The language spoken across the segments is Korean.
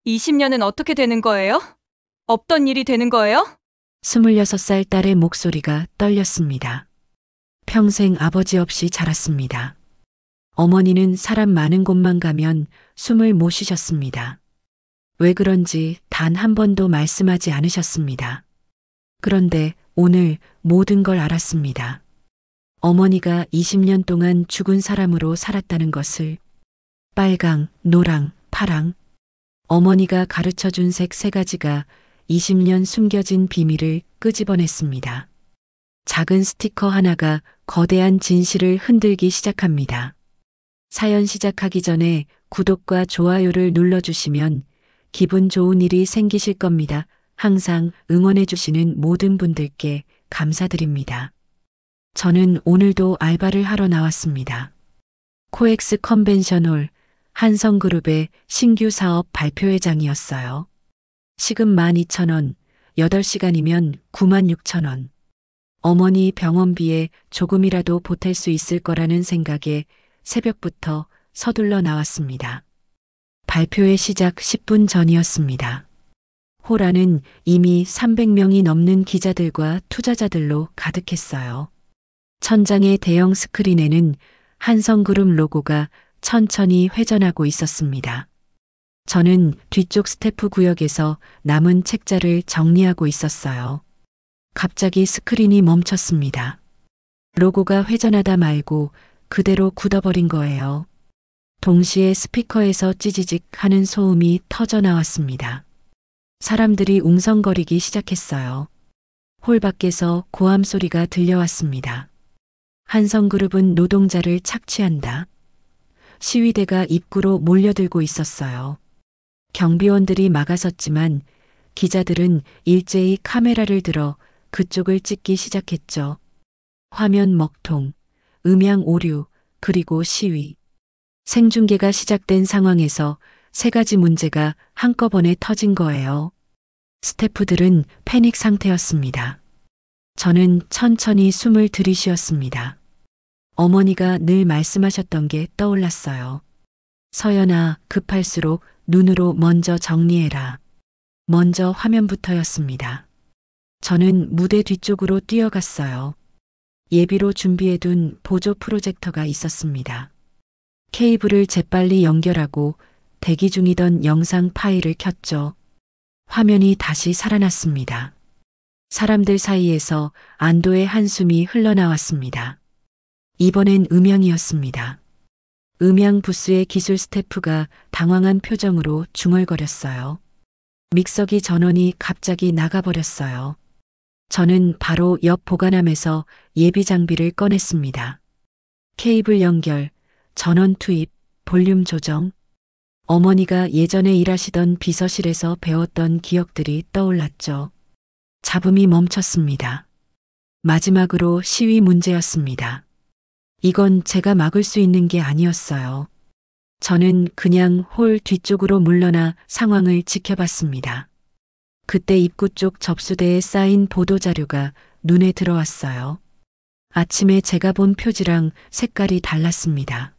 20년은 어떻게 되는 거예요? 없던 일이 되는 거예요? 26살 딸의 목소리가 떨렸습니다. 평생 아버지 없이 자랐습니다. 어머니는 사람 많은 곳만 가면 숨을 못 쉬셨습니다. 왜 그런지 단 한 번도 말씀하지 않으셨습니다. 그런데 오늘 모든 걸 알았습니다. 어머니가 20년 동안 죽은 사람으로 살았다는 것을. 빨강, 노랑, 파랑. 어머니가 가르쳐 준 색 세 가지가 20년 숨겨진 비밀을 끄집어냈습니다. 작은 스티커 하나가 거대한 진실을 흔들기 시작합니다. 사연 시작하기 전에 구독과 좋아요를 눌러주시면 기분 좋은 일이 생기실 겁니다. 항상 응원해주시는 모든 분들께 감사드립니다. 저는 오늘도 알바를 하러 나왔습니다. 코엑스 컨벤션홀 한성그룹의 신규 사업 발표회장이었어요. 시급 12,000원, 8시간이면 96,000원. 어머니 병원비에 조금이라도 보탤 수 있을 거라는 생각에 새벽부터 서둘러 나왔습니다. 발표회 시작 10분 전이었습니다. 홀 안은 이미 300명이 넘는 기자들과 투자자들로 가득했어요. 천장의 대형 스크린에는 한성그룹 로고가 천천히 회전하고 있었습니다. 저는 뒤쪽 스태프 구역에서 남은 책자를 정리하고 있었어요. 갑자기 스크린이 멈췄습니다. 로고가 회전하다 말고 그대로 굳어버린 거예요. 동시에 스피커에서 찌지직 하는 소음이 터져 나왔습니다. 사람들이 웅성거리기 시작했어요. 홀 밖에서 고함 소리가 들려왔습니다. 한성그룹은 노동자를 착취한다. 시위대가 입구로 몰려들고 있었어요. 경비원들이 막아섰지만 기자들은 일제히 카메라를 들어 그쪽을 찍기 시작했죠. 화면 먹통, 음향 오류, 그리고 시위. 생중계가 시작된 상황에서 세 가지 문제가 한꺼번에 터진 거예요. 스태프들은 패닉 상태였습니다. 저는 천천히 숨을 들이쉬었습니다. 어머니가 늘 말씀하셨던 게 떠올랐어요. 서연아, 급할수록 눈으로 먼저 정리해라. 먼저 화면부터였습니다. 저는 무대 뒤쪽으로 뛰어갔어요. 예비로 준비해둔 보조 프로젝터가 있었습니다. 케이블을 재빨리 연결하고 대기 중이던 영상 파일을 켰죠. 화면이 다시 살아났습니다. 사람들 사이에서 안도의 한숨이 흘러나왔습니다. 이번엔 음향이었습니다. 음향 부스의 기술 스태프가 당황한 표정으로 중얼거렸어요. 믹서기 전원이 갑자기 나가버렸어요. 저는 바로 옆 보관함에서 예비 장비를 꺼냈습니다. 케이블 연결, 전원 투입, 볼륨 조정. 어머니가 예전에 일하시던 비서실에서 배웠던 기억들이 떠올랐죠. 잡음이 멈췄습니다. 마지막으로 시위 문제였습니다. 이건 제가 막을 수 있는 게 아니었어요. 저는 그냥 홀 뒤쪽으로 물러나 상황을 지켜봤습니다. 그때 입구 쪽 접수대에 쌓인 보도자료가 눈에 들어왔어요. 아침에 제가 본 표지랑 색깔이 달랐습니다.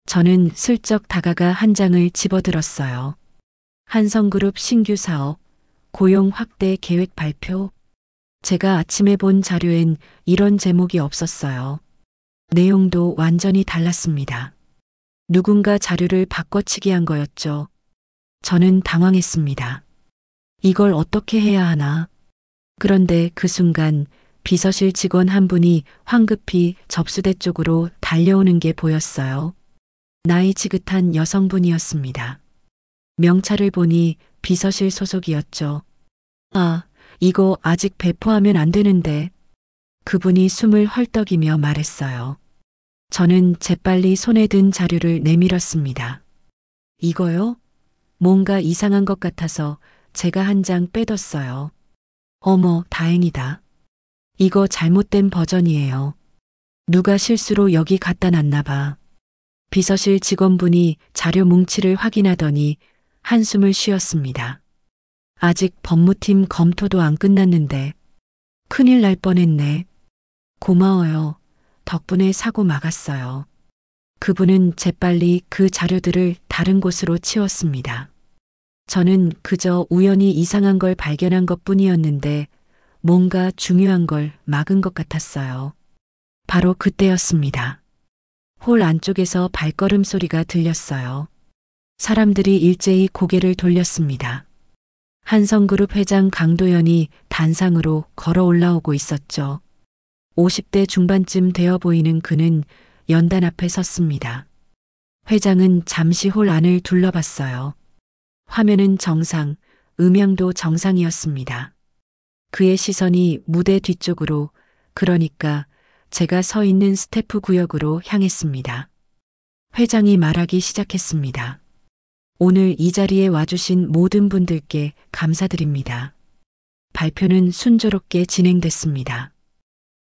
저는 슬쩍 다가가 한 장을 집어들었어요. 한성그룹 신규 사업, 고용 확대 계획 발표. 제가 아침에 본 자료엔 이런 제목이 없었어요. 내용도 완전히 달랐습니다. 누군가 자료를 바꿔치기 한 거였죠. 저는 당황했습니다. 이걸 어떻게 해야 하나? 그런데 그 순간 비서실 직원 한 분이 황급히 접수대 쪽으로 달려오는 게 보였어요. 나이 지긋한 여성분이었습니다. 명찰을 보니 비서실 소속이었죠. 아, 이거 아직 배포하면 안 되는데. 그분이 숨을 헐떡이며 말했어요. 저는 재빨리 손에 든 자료를 내밀었습니다. 이거요? 뭔가 이상한 것 같아서 제가 한 장 빼뒀어요. 어머, 다행이다. 이거 잘못된 버전이에요. 누가 실수로 여기 갖다 놨나 봐. 비서실 직원분이 자료 뭉치를 확인하더니 한숨을 쉬었습니다. 아직 법무팀 검토도 안 끝났는데 큰일 날 뻔했네. 고마워요. 덕분에 사고 막았어요. 그분은 재빨리 그 자료들을 다른 곳으로 치웠습니다. 저는 그저 우연히 이상한 걸 발견한 것 뿐이었는데 뭔가 중요한 걸 막은 것 같았어요. 바로 그때였습니다. 홀 안쪽에서 발걸음 소리가 들렸어요. 사람들이 일제히 고개를 돌렸습니다. 한성그룹 회장 강도연이 단상으로 걸어 올라오고 있었죠. 50대 중반쯤 되어 보이는 그는 연단 앞에 섰습니다. 회장은 잠시 홀 안을 둘러봤어요. 화면은 정상, 음향도 정상이었습니다. 그의 시선이 무대 뒤쪽으로, 그러니까 제가 서 있는 스태프 구역으로 향했습니다. 회장이 말하기 시작했습니다. 오늘 이 자리에 와주신 모든 분들께 감사드립니다. 발표는 순조롭게 진행됐습니다.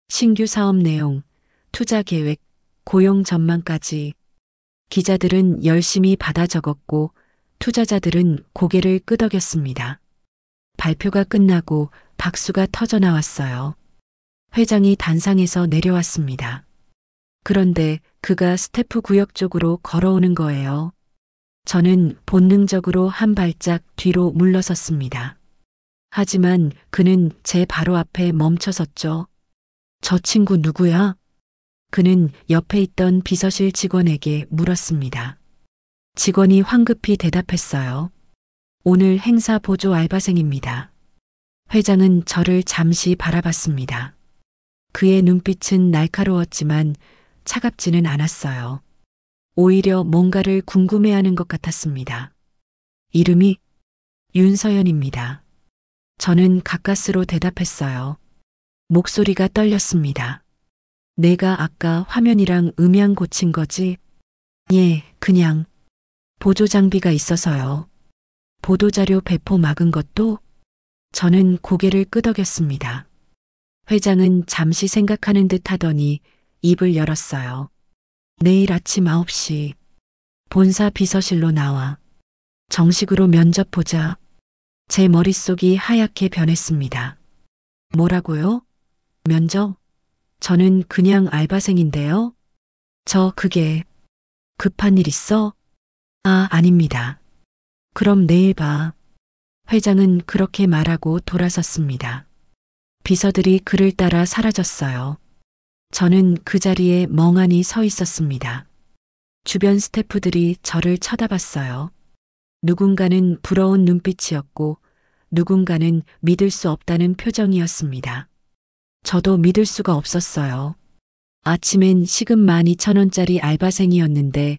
신규 사업 내용, 투자 계획, 고용 전망까지 기자들은 열심히 받아 적었고 투자자들은 고개를 끄덕였습니다. 발표가 끝나고 박수가 터져 나왔어요. 회장이 단상에서 내려왔습니다. 그런데 그가 스태프 구역 쪽으로 걸어오는 거예요. 저는 본능적으로 한 발짝 뒤로 물러섰습니다. 하지만 그는 제 바로 앞에 멈춰섰죠. 저 친구 누구야? 그는 옆에 있던 비서실 직원에게 물었습니다. 직원이 황급히 대답했어요. 오늘 행사 보조 알바생입니다. 회장은 저를 잠시 바라봤습니다. 그의 눈빛은 날카로웠지만 차갑지는 않았어요. 오히려 뭔가를 궁금해하는 것 같았습니다. 이름이 윤서연입니다. 저는 가까스로 대답했어요. 목소리가 떨렸습니다. 내가 아까 화면이랑 음향 고친 거지? 예, 그냥 보조 장비가 있어서요. 보도자료 배포 막은 것도? 저는 고개를 끄덕였습니다. 회장은 잠시 생각하는 듯 하더니 입을 열었어요. 내일 아침 9시 본사 비서실로 나와. 정식으로 면접 보자. 제 머릿속이 하얗게 변했습니다. 뭐라고요? 면접? 저는 그냥 알바생인데요. 저 그게 급한 일 있어? 아, 아닙니다. 그럼 내일 봐. 회장은 그렇게 말하고 돌아섰습니다. 비서들이 그를 따라 사라졌어요. 저는 그 자리에 멍하니 서 있었습니다. 주변 스태프들이 저를 쳐다봤어요. 누군가는 부러운 눈빛이었고 누군가는 믿을 수 없다는 표정이었습니다. 저도 믿을 수가 없었어요. 아침엔 시급 12,000원짜리 알바생이었는데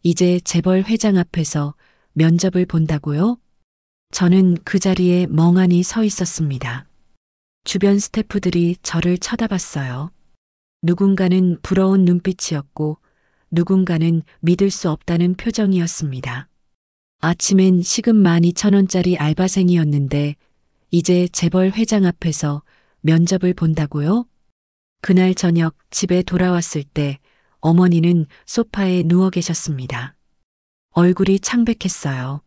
이제 재벌 회장 앞에서 면접을 본다고요? 저는 그 자리에 멍하니 서 있었습니다. 주변 스태프들이 저를 쳐다봤어요. 누군가는 부러운 눈빛이었고 누군가는 믿을 수 없다는 표정이었습니다. 아침엔 시급 12,000원짜리 알바생이었는데 이제 재벌 회장 앞에서 면접을 본다고요? 그날 저녁 집에 돌아왔을 때 어머니는 소파에 누워 계셨습니다. 얼굴이 창백했어요.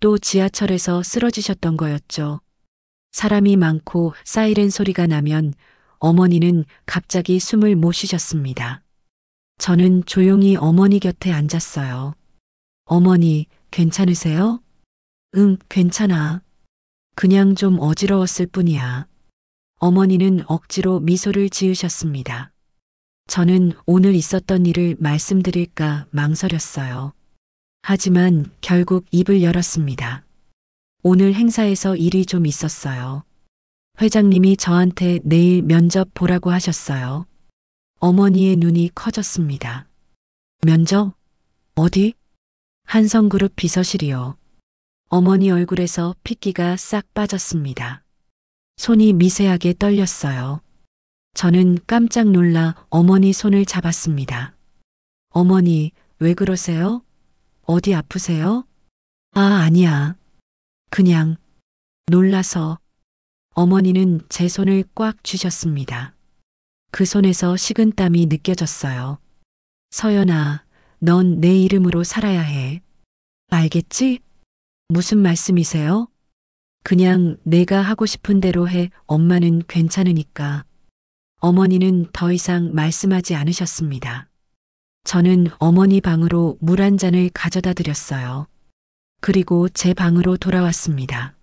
또 지하철에서 쓰러지셨던 거였죠. 사람이 많고 사이렌 소리가 나면 어머니는 갑자기 숨을 못 쉬셨습니다. 저는 조용히 어머니 곁에 앉았어요. 어머니, 괜찮으세요? 응, 괜찮아. 그냥 좀 어지러웠을 뿐이야. 어머니는 억지로 미소를 지으셨습니다. 저는 오늘 있었던 일을 말씀드릴까 망설였어요. 하지만 결국 입을 열었습니다. 오늘 행사에서 일이 좀 있었어요. 회장님이 저한테 내일 면접 보라고 하셨어요. 어머니의 눈이 커졌습니다. 면접? 어디? 한성그룹 비서실이요. 어머니 얼굴에서 핏기가 싹 빠졌습니다. 손이 미세하게 떨렸어요. 저는 깜짝 놀라 어머니 손을 잡았습니다. 어머니, 왜 그러세요? 어디 아프세요? 아, 아니야. 그냥 놀라서. 어머니는 제 손을 꽉 쥐셨습니다. 그 손에서 식은땀이 느껴졌어요. 서연아, 넌 내 이름으로 살아야 해. 알겠지? 무슨 말씀이세요? 그냥 내가 하고 싶은 대로 해. 엄마는 괜찮으니까. 어머니는 더 이상 말씀하지 않으셨습니다. 저는 어머니 방으로 물 한 잔을 가져다 드렸어요. 그리고 제 방으로 돌아왔습니다.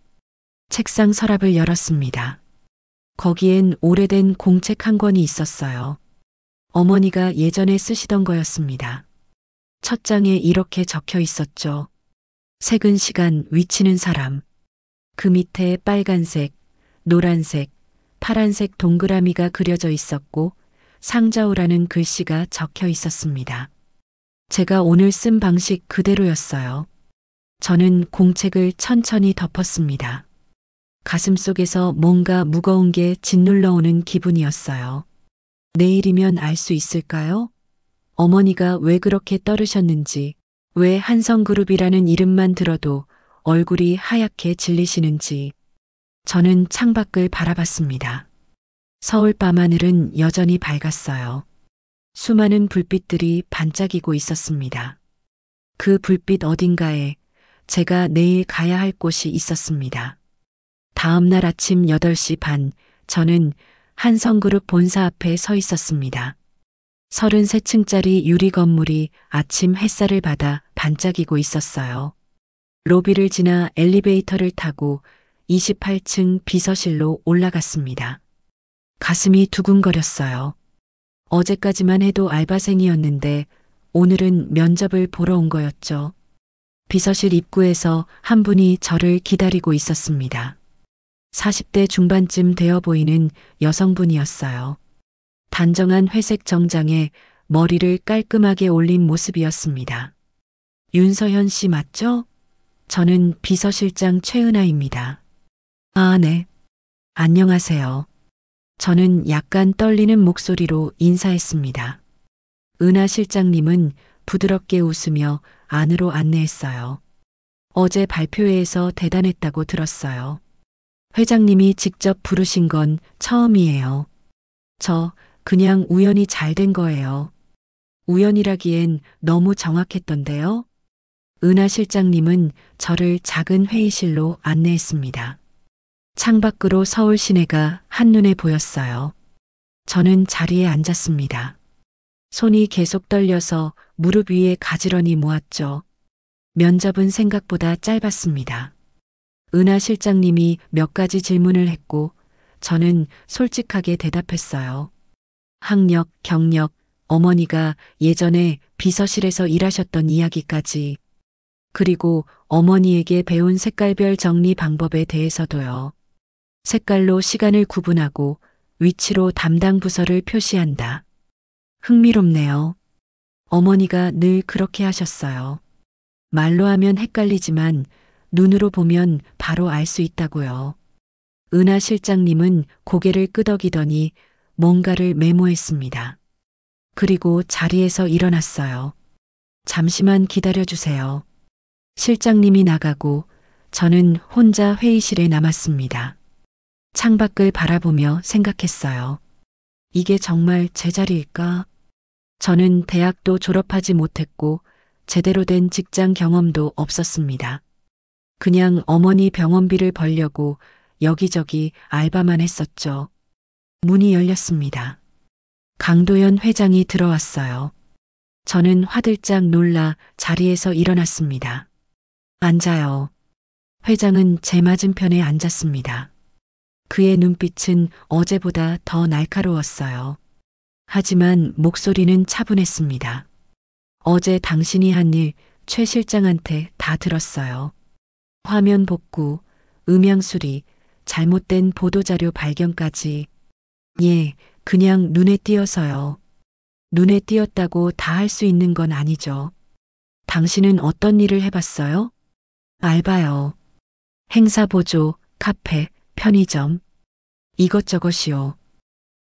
책상 서랍을 열었습니다. 거기엔 오래된 공책 한 권이 있었어요. 어머니가 예전에 쓰시던 거였습니다. 첫 장에 이렇게 적혀 있었죠. 색은 시간, 위치는 사람. 그 밑에 빨간색, 노란색, 파란색 동그라미가 그려져 있었고 상자오라는 글씨가 적혀 있었습니다. 제가 오늘 쓴 방식 그대로였어요. 저는 공책을 천천히 덮었습니다. 가슴속에서 뭔가 무거운 게 짓눌러 오는 기분이었어요. 내일이면 알 수 있을까요? 어머니가 왜 그렇게 떨으셨는지, 왜 한성그룹이라는 이름만 들어도 얼굴이 하얗게 질리시는지. 저는 창밖을 바라봤습니다. 서울 밤하늘은 여전히 밝았어요. 수많은 불빛들이 반짝이고 있었습니다. 그 불빛 어딘가에 제가 내일 가야 할 곳이 있었습니다. 다음 날 아침 8시 반, 저는 한성그룹 본사 앞에 서 있었습니다. 33층짜리 유리 건물이 아침 햇살을 받아 반짝이고 있었어요. 로비를 지나 엘리베이터를 타고 28층 비서실로 올라갔습니다. 가슴이 두근거렸어요. 어제까지만 해도 알바생이었는데 오늘은 면접을 보러 온 거였죠. 비서실 입구에서 한 분이 저를 기다리고 있었습니다. 40대 중반쯤 되어 보이는 여성분이었어요. 단정한 회색 정장에 머리를 깔끔하게 올린 모습이었습니다. 윤서현 씨 맞죠? 저는 비서실장 최은아입니다. 아, 네. 안녕하세요. 저는 약간 떨리는 목소리로 인사했습니다. 은하 실장님은 부드럽게 웃으며 안으로 안내했어요. 어제 발표회에서 대단했다고 들었어요. 회장님이 직접 부르신 건 처음이에요. 저 그냥 우연히 잘 된 거예요. 우연이라기엔 너무 정확했던데요. 은하 실장님은 저를 작은 회의실로 안내했습니다. 창밖으로 서울 시내가 한눈에 보였어요. 저는 자리에 앉았습니다. 손이 계속 떨려서 무릎 위에 가지런히 모았죠. 면접은 생각보다 짧았습니다. 은하 실장님이 몇 가지 질문을 했고 저는 솔직하게 대답했어요. 학력, 경력, 어머니가 예전에 비서실에서 일하셨던 이야기까지, 그리고 어머니에게 배운 색깔별 정리 방법에 대해서도요. 색깔로 시간을 구분하고 위치로 담당 부서를 표시한다. 흥미롭네요. 어머니가 늘 그렇게 하셨어요. 말로 하면 헷갈리지만 눈으로 보면 바로 알 수 있다고요. 은하 실장님은 고개를 끄덕이더니 뭔가를 메모했습니다. 그리고 자리에서 일어났어요. 잠시만 기다려주세요. 실장님이 나가고 저는 혼자 회의실에 남았습니다. 창밖을 바라보며 생각했어요. 이게 정말 제 자리일까? 저는 대학도 졸업하지 못했고 제대로 된 직장 경험도 없었습니다. 그냥 어머니 병원비를 벌려고 여기저기 알바만 했었죠. 문이 열렸습니다. 강도연 회장이 들어왔어요. 저는 화들짝 놀라 자리에서 일어났습니다. 앉아요. 회장은 제 맞은편에 앉았습니다. 그의 눈빛은 어제보다 더 날카로웠어요. 하지만 목소리는 차분했습니다. 어제 당신이 한 일 최 실장한테 다 들었어요. 화면 복구, 음향 수리, 잘못된 보도자료 발견까지. 예, 그냥 눈에 띄어서요. 눈에 띄었다고 다 할 수 있는 건 아니죠. 당신은 어떤 일을 해봤어요? 알바요. 행사 보조, 카페, 편의점. 이것저것이요.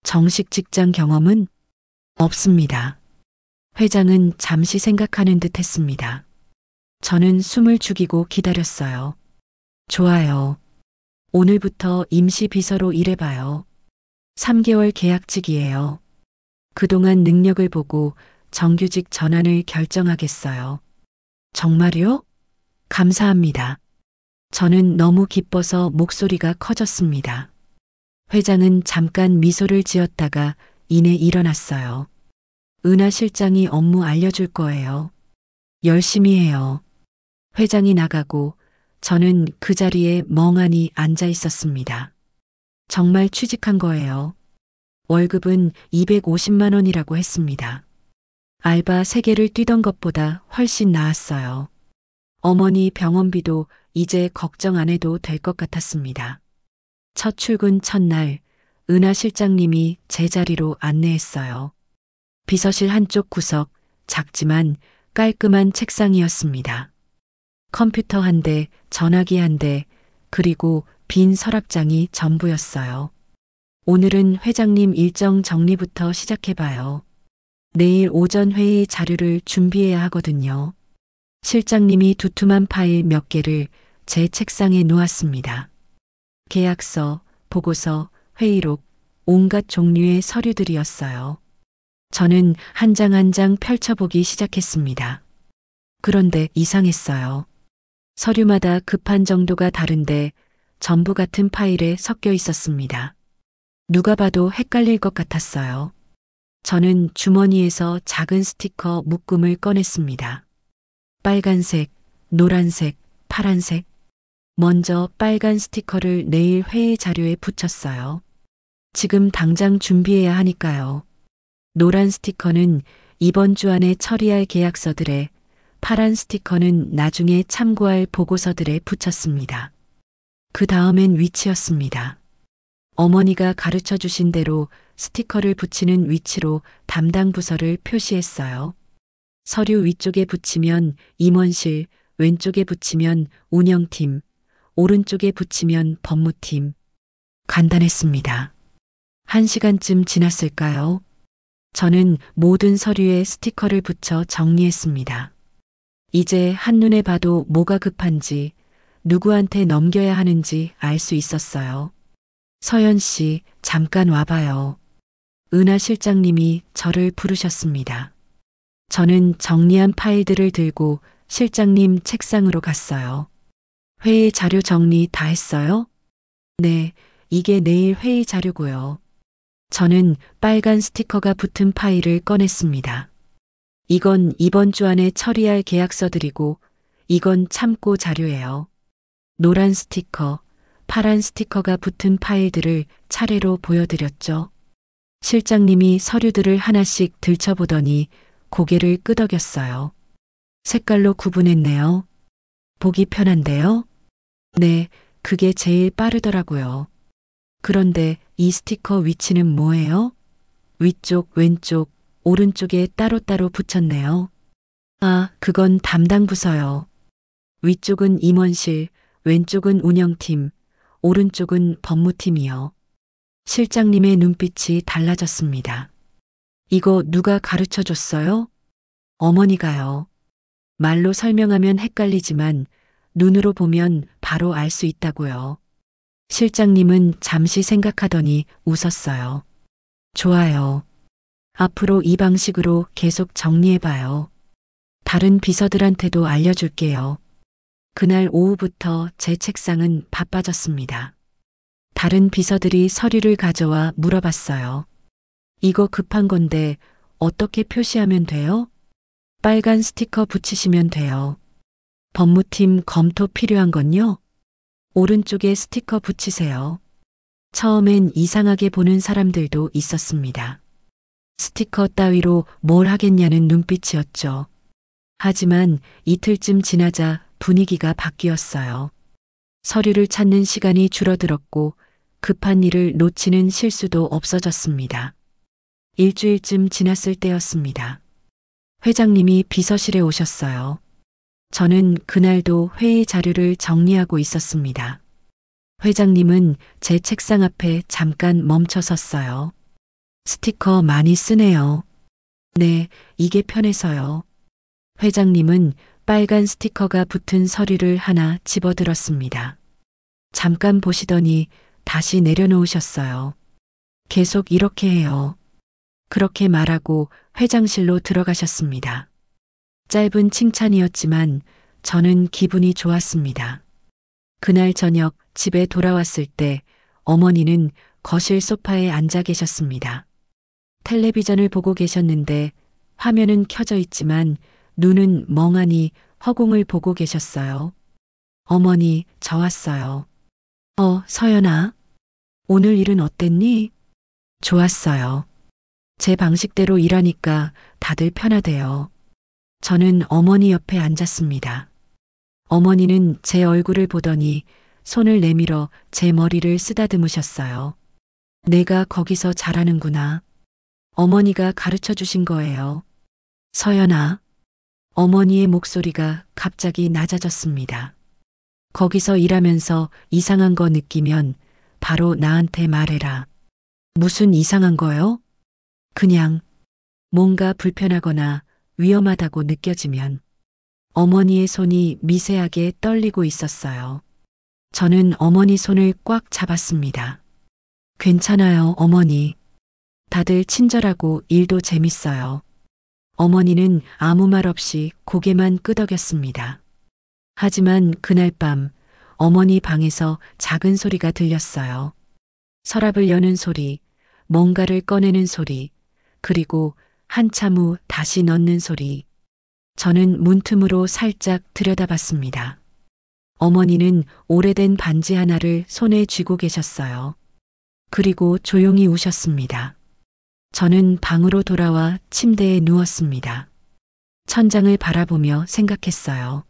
정식 직장 경험은 없습니다. 회장은 잠시 생각하는 듯 했습니다. 저는 숨을 죽이고 기다렸어요. 좋아요. 오늘부터 임시 비서로 일해봐요. 3개월 계약직이에요. 그동안 능력을 보고 정규직 전환을 결정하겠어요. 정말요? 감사합니다. 저는 너무 기뻐서 목소리가 커졌습니다. 회장은 잠깐 미소를 지었다가 이내 일어났어요. 은하 실장이 업무 알려줄 거예요. 열심히 해요. 회장이 나가고 저는 그 자리에 멍하니 앉아 있었습니다. 정말 취직한 거예요. 월급은 250만 원이라고 했습니다. 알바 3개를 뛰던 것보다 훨씬 나았어요. 어머니 병원비도 이제 걱정 안 해도 될 것 같았습니다. 첫 출근 첫날 은하 실장님이 제 자리로 안내했어요. 비서실 한쪽 구석, 작지만 깔끔한 책상이었습니다. 컴퓨터 한 대, 전화기 한 대, 그리고 빈 서랍장이 전부였어요. 오늘은 회장님 일정 정리부터 시작해봐요. 내일 오전 회의 자료를 준비해야 하거든요. 실장님이 두툼한 파일 몇 개를 제 책상에 놓았습니다. 계약서, 보고서, 회의록, 온갖 종류의 서류들이었어요. 저는 한 장 한 장 펼쳐보기 시작했습니다. 그런데 이상했어요. 서류마다 급한 정도가 다른데 전부 같은 파일에 섞여 있었습니다. 누가 봐도 헷갈릴 것 같았어요. 저는 주머니에서 작은 스티커 묶음을 꺼냈습니다. 빨간색, 노란색, 파란색. 먼저 빨간 스티커를 내일 회의 자료에 붙였어요. 지금 당장 준비해야 하니까요. 노란 스티커는 이번 주 안에 처리할 계약서들에, 파란 스티커는 나중에 참고할 보고서들에 붙였습니다. 그 다음엔 위치였습니다. 어머니가 가르쳐 주신 대로 스티커를 붙이는 위치로 담당 부서를 표시했어요. 서류 위쪽에 붙이면 임원실, 왼쪽에 붙이면 운영팀, 오른쪽에 붙이면 법무팀. 간단했습니다. 1시간쯤 지났을까요? 저는 모든 서류에 스티커를 붙여 정리했습니다. 이제 한눈에 봐도 뭐가 급한지, 누구한테 넘겨야 하는지 알 수 있었어요. 서연 씨, 잠깐 와봐요. 은하 실장님이 저를 부르셨습니다. 저는 정리한 파일들을 들고 실장님 책상으로 갔어요. 회의 자료 정리 다 했어요? 네, 이게 내일 회의 자료고요. 저는 빨간 스티커가 붙은 파일을 꺼냈습니다. 이건 이번 주 안에 처리할 계약서들이고 이건 참고 자료예요. 노란 스티커, 파란 스티커가 붙은 파일들을 차례로 보여드렸죠. 실장님이 서류들을 하나씩 들춰보더니 고개를 끄덕였어요. 색깔로 구분했네요. 보기 편한데요? 네, 그게 제일 빠르더라고요. 그런데 이 스티커 위치는 뭐예요? 위쪽, 왼쪽, 오른쪽에 따로따로 붙였네요. 아, 그건 담당 부서요. 위쪽은 임원실, 왼쪽은 운영팀, 오른쪽은 법무팀이요. 실장님의 눈빛이 달라졌습니다. 이거 누가 가르쳐 줬어요? 어머니가요. 말로 설명하면 헷갈리지만 눈으로 보면 바로 알 수 있다고요. 실장님은 잠시 생각하더니 웃었어요. 좋아요. 앞으로 이 방식으로 계속 정리해봐요. 다른 비서들한테도 알려줄게요. 그날 오후부터 제 책상은 바빠졌습니다. 다른 비서들이 서류를 가져와 물어봤어요. 이거 급한 건데 어떻게 표시하면 돼요? 빨간 스티커 붙이시면 돼요. 법무팀 검토 필요한 건요? 오른쪽에 스티커 붙이세요. 처음엔 이상하게 보는 사람들도 있었습니다. 스티커 따위로 뭘 하겠냐는 눈빛이었죠. 하지만 이틀쯤 지나자 분위기가 바뀌었어요. 서류를 찾는 시간이 줄어들었고 급한 일을 놓치는 실수도 없어졌습니다. 일주일쯤 지났을 때였습니다. 회장님이 비서실에 오셨어요. 저는 그날도 회의 자료를 정리하고 있었습니다. 회장님은 제 책상 앞에 잠깐 멈춰 섰어요. 스티커 많이 쓰네요. 네, 이게 편해서요. 회장님은 빨간 스티커가 붙은 서류를 하나 집어들었습니다. 잠깐 보시더니 다시 내려놓으셨어요. 계속 이렇게 해요. 그렇게 말하고 회장실로 들어가셨습니다. 짧은 칭찬이었지만 저는 기분이 좋았습니다. 그날 저녁 집에 돌아왔을 때 어머니는 거실 소파에 앉아 계셨습니다. 텔레비전을 보고 계셨는데 화면은 켜져 있지만 눈은 멍하니 허공을 보고 계셨어요. 어머니, 저 왔어요. 서연아. 오늘 일은 어땠니? 좋았어요. 제 방식대로 일하니까 다들 편하대요. 저는 어머니 옆에 앉았습니다. 어머니는 제 얼굴을 보더니 손을 내밀어 제 머리를 쓰다듬으셨어요. 내가 거기서 잘하는구나. 어머니가 가르쳐 주신 거예요. 서연아. 어머니의 목소리가 갑자기 낮아졌습니다. 거기서 일하면서 이상한 거 느끼면 바로 나한테 말해라. 무슨 이상한 거요? 그냥 뭔가 불편하거나 위험하다고 느껴지면. 어머니의 손이 미세하게 떨리고 있었어요. 저는 어머니 손을 꽉 잡았습니다. 괜찮아요, 어머니. 다들 친절하고 일도 재밌어요. 어머니는 아무 말 없이 고개만 끄덕였습니다. 하지만 그날 밤 어머니 방에서 작은 소리가 들렸어요. 서랍을 여는 소리, 뭔가를 꺼내는 소리, 그리고 한참 후 다시 넣는 소리. 저는 문틈으로 살짝 들여다봤습니다. 어머니는 오래된 반지 하나를 손에 쥐고 계셨어요. 그리고 조용히 우셨습니다. 저는 방으로 돌아와 침대에 누웠습니다. 천장을 바라보며 생각했어요.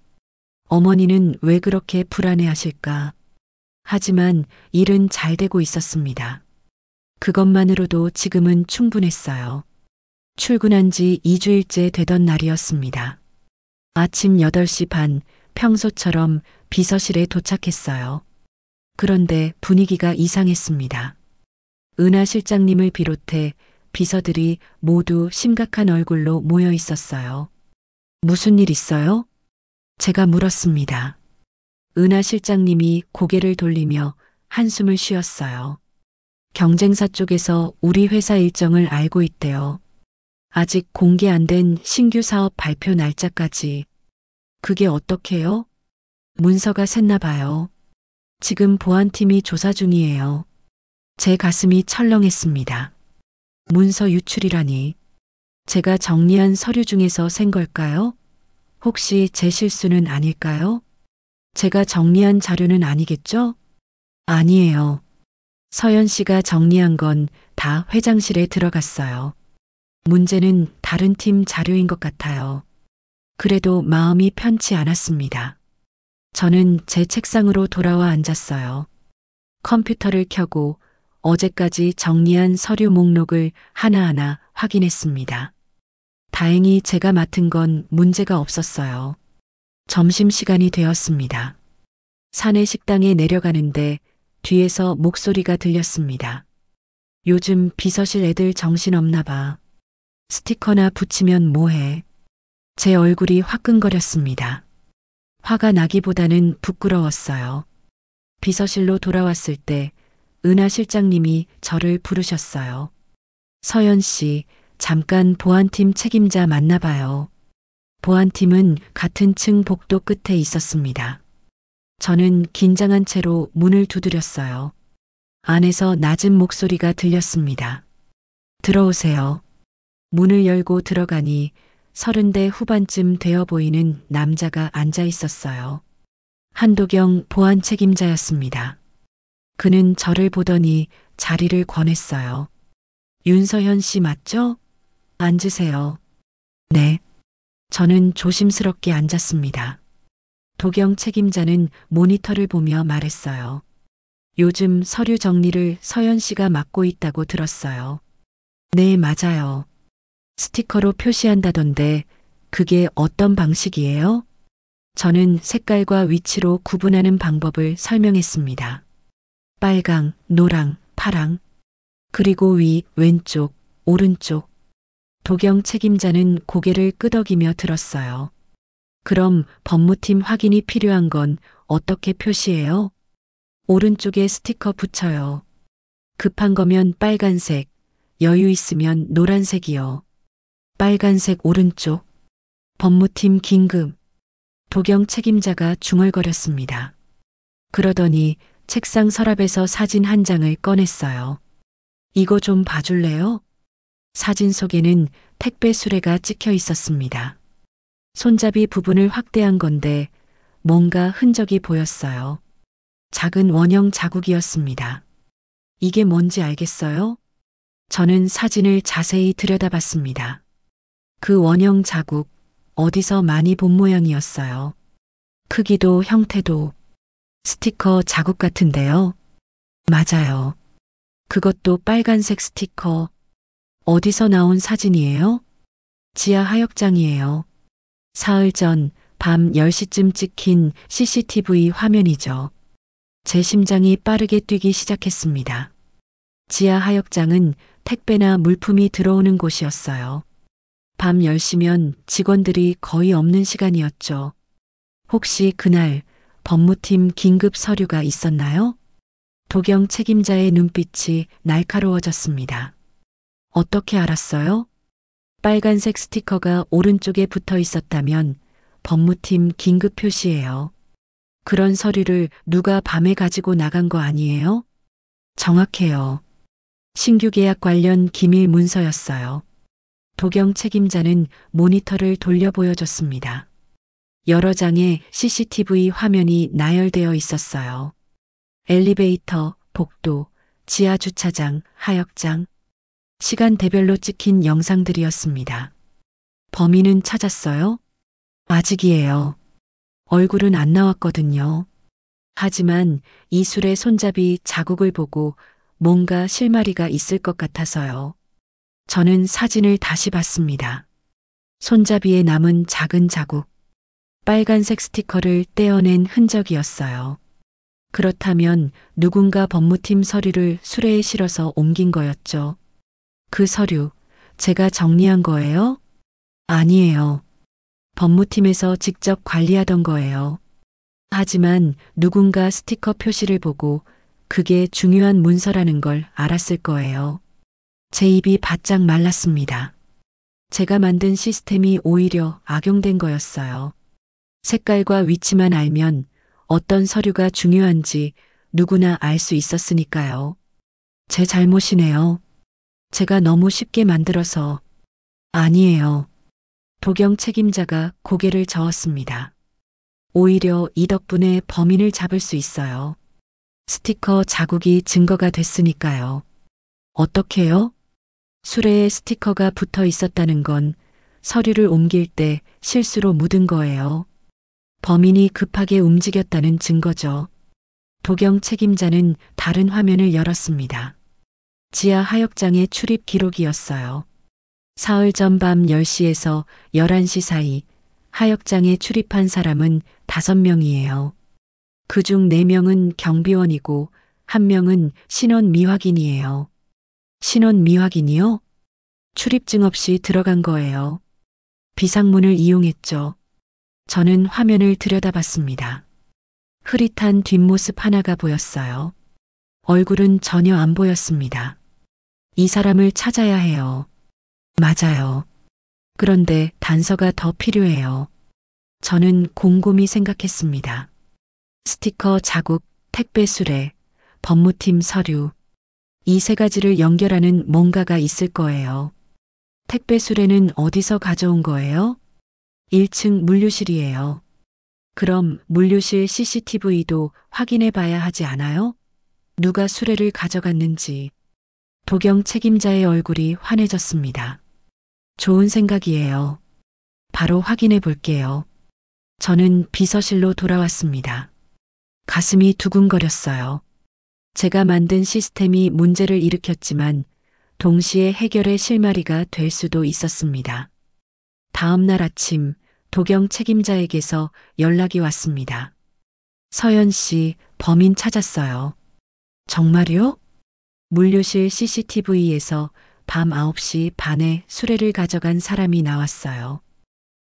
어머니는 왜 그렇게 불안해하실까? 하지만 일은 잘 되고 있었습니다. 그것만으로도 지금은 충분했어요. 출근한 지 2주일째 되던 날이었습니다. 아침 8시 반, 평소처럼 비서실에 도착했어요. 그런데 분위기가 이상했습니다. 은하 실장님을 비롯해 비서들이 모두 심각한 얼굴로 모여 있었어요. 무슨 일 있어요? 제가 물었습니다. 은하 실장님이 고개를 돌리며 한숨을 쉬었어요. 경쟁사 쪽에서 우리 회사 일정을 알고 있대요. 아직 공개 안 된 신규 사업 발표 날짜까지. 그게 어떻게요? 문서가 샜나 봐요. 지금 보안팀이 조사 중이에요. 제 가슴이 철렁했습니다. 문서 유출이라니. 제가 정리한 서류 중에서 샌 걸까요? 혹시 제 실수는 아닐까요? 제가 정리한 자료는 아니겠죠? 아니에요. 서연 씨가 정리한 건 다 회장실에 들어갔어요. 문제는 다른 팀 자료인 것 같아요. 그래도 마음이 편치 않았습니다. 저는 제 책상으로 돌아와 앉았어요. 컴퓨터를 켜고 어제까지 정리한 서류 목록을 하나하나 확인했습니다. 다행히 제가 맡은 건 문제가 없었어요. 점심시간이 되었습니다. 사내 식당에 내려가는데 뒤에서 목소리가 들렸습니다. 요즘 비서실 애들 정신없나 봐. 스티커나 붙이면 뭐해. 제 얼굴이 화끈거렸습니다. 화가 나기보다는 부끄러웠어요. 비서실로 돌아왔을 때 은하 실장님이 저를 부르셨어요. 서연 씨, 잠깐 보안팀 책임자 만나봐요. 보안팀은 같은 층 복도 끝에 있었습니다. 저는 긴장한 채로 문을 두드렸어요. 안에서 낮은 목소리가 들렸습니다. 들어오세요. 문을 열고 들어가니 30대 후반쯤 되어 보이는 남자가 앉아 있었어요. 한도경 보안 책임자였습니다. 그는 저를 보더니 자리를 권했어요. 윤서현 씨 맞죠? 앉으세요. 네. 저는 조심스럽게 앉았습니다. 도경 책임자는 모니터를 보며 말했어요. 요즘 서류 정리를 서연 씨가 맡고 있다고 들었어요. 네, 맞아요. 스티커로 표시한다던데 그게 어떤 방식이에요? 저는 색깔과 위치로 구분하는 방법을 설명했습니다. 빨강, 노랑, 파랑, 그리고 위, 왼쪽, 오른쪽. 도경 책임자는 고개를 끄덕이며 들었어요. 그럼 법무팀 확인이 필요한 건 어떻게 표시해요? 오른쪽에 스티커 붙여요. 급한 거면 빨간색, 여유 있으면 노란색이요. 빨간색 오른쪽. 법무팀 긴급. 도경 책임자가 중얼거렸습니다. 그러더니 책상 서랍에서 사진 한 장을 꺼냈어요. 이거 좀 봐줄래요? 사진 속에는 택배 수레가 찍혀 있었습니다. 손잡이 부분을 확대한 건데 뭔가 흔적이 보였어요. 작은 원형 자국이었습니다. 이게 뭔지 알겠어요? 저는 사진을 자세히 들여다봤습니다. 그 원형 자국, 어디서 많이 본 모양이었어요. 크기도 형태도 스티커 자국 같은데요. 맞아요. 그것도 빨간색 스티커. 어디서 나온 사진이에요? 지하 하역장이에요. 사흘 전 밤 10시쯤 찍힌 CCTV 화면이죠. 제 심장이 빠르게 뛰기 시작했습니다. 지하 하역장은 택배나 물품이 들어오는 곳이었어요. 밤 10시면 직원들이 거의 없는 시간이었죠. 혹시 그날 법무팀 긴급 서류가 있었나요? 도경 책임자의 눈빛이 날카로워졌습니다. 어떻게 알았어요? 빨간색 스티커가 오른쪽에 붙어 있었다면 법무팀 긴급 표시예요. 그런 서류를 누가 밤에 가지고 나간 거 아니에요? 정확해요. 신규 계약 관련 기밀 문서였어요. 도경 책임자는 모니터를 돌려 보여줬습니다. 여러 장의 CCTV 화면이 나열되어 있었어요. 엘리베이터, 복도, 지하 주차장, 하역장, 시간대별로 찍힌 영상들이었습니다. 범인은 찾았어요? 아직이에요. 얼굴은 안 나왔거든요. 하지만 이술의 손잡이 자국을 보고 뭔가 실마리가 있을 것 같아서요. 저는 사진을 다시 봤습니다. 손잡이에 남은 작은 자국, 빨간색 스티커를 떼어낸 흔적이었어요. 그렇다면 누군가 법무팀 서류를 수레에 실어서 옮긴 거였죠. 그 서류, 제가 정리한 거예요? 아니에요. 법무팀에서 직접 관리하던 거예요. 하지만 누군가 스티커 표시를 보고 그게 중요한 문서라는 걸 알았을 거예요. 제 입이 바짝 말랐습니다. 제가 만든 시스템이 오히려 악용된 거였어요. 색깔과 위치만 알면 어떤 서류가 중요한지 누구나 알 수 있었으니까요. 제 잘못이네요. 제가 너무 쉽게 만들어서. 아니에요. 도경 책임자가 고개를 저었습니다. 오히려 이 덕분에 범인을 잡을 수 있어요. 스티커 자국이 증거가 됐으니까요. 어떻게요? 수레에 스티커가 붙어 있었다는 건 서류를 옮길 때 실수로 묻은 거예요. 범인이 급하게 움직였다는 증거죠. 도경 책임자는 다른 화면을 열었습니다. 지하 하역장의 출입 기록이었어요. 사흘 전 밤 10시에서 11시 사이 하역장에 출입한 사람은 5명이에요. 그중 4명은 경비원이고 1명은 신원 미확인이에요. 신원 미확인이요? 출입증 없이 들어간 거예요. 비상문을 이용했죠. 저는 화면을 들여다봤습니다. 흐릿한 뒷모습 하나가 보였어요. 얼굴은 전혀 안 보였습니다. 이 사람을 찾아야 해요. 맞아요. 그런데 단서가 더 필요해요. 저는 곰곰이 생각했습니다. 스티커 자국, 택배 수레, 법무팀 서류. 이 3가지를 연결하는 뭔가가 있을 거예요. 택배 수레는 어디서 가져온 거예요? 1층 물류실이에요. 그럼 물류실 CCTV도 확인해 봐야 하지 않아요? 누가 수레를 가져갔는지. 도경 책임자의 얼굴이 환해졌습니다. 좋은 생각이에요. 바로 확인해 볼게요. 저는 비서실로 돌아왔습니다. 가슴이 두근거렸어요. 제가 만든 시스템이 문제를 일으켰지만 동시에 해결의 실마리가 될 수도 있었습니다. 다음 날 아침 도경 책임자에게서 연락이 왔습니다. 서연 씨, 범인 찾았어요. 정말요? 물류실 CCTV에서 밤 9시 반에 수레를 가져간 사람이 나왔어요.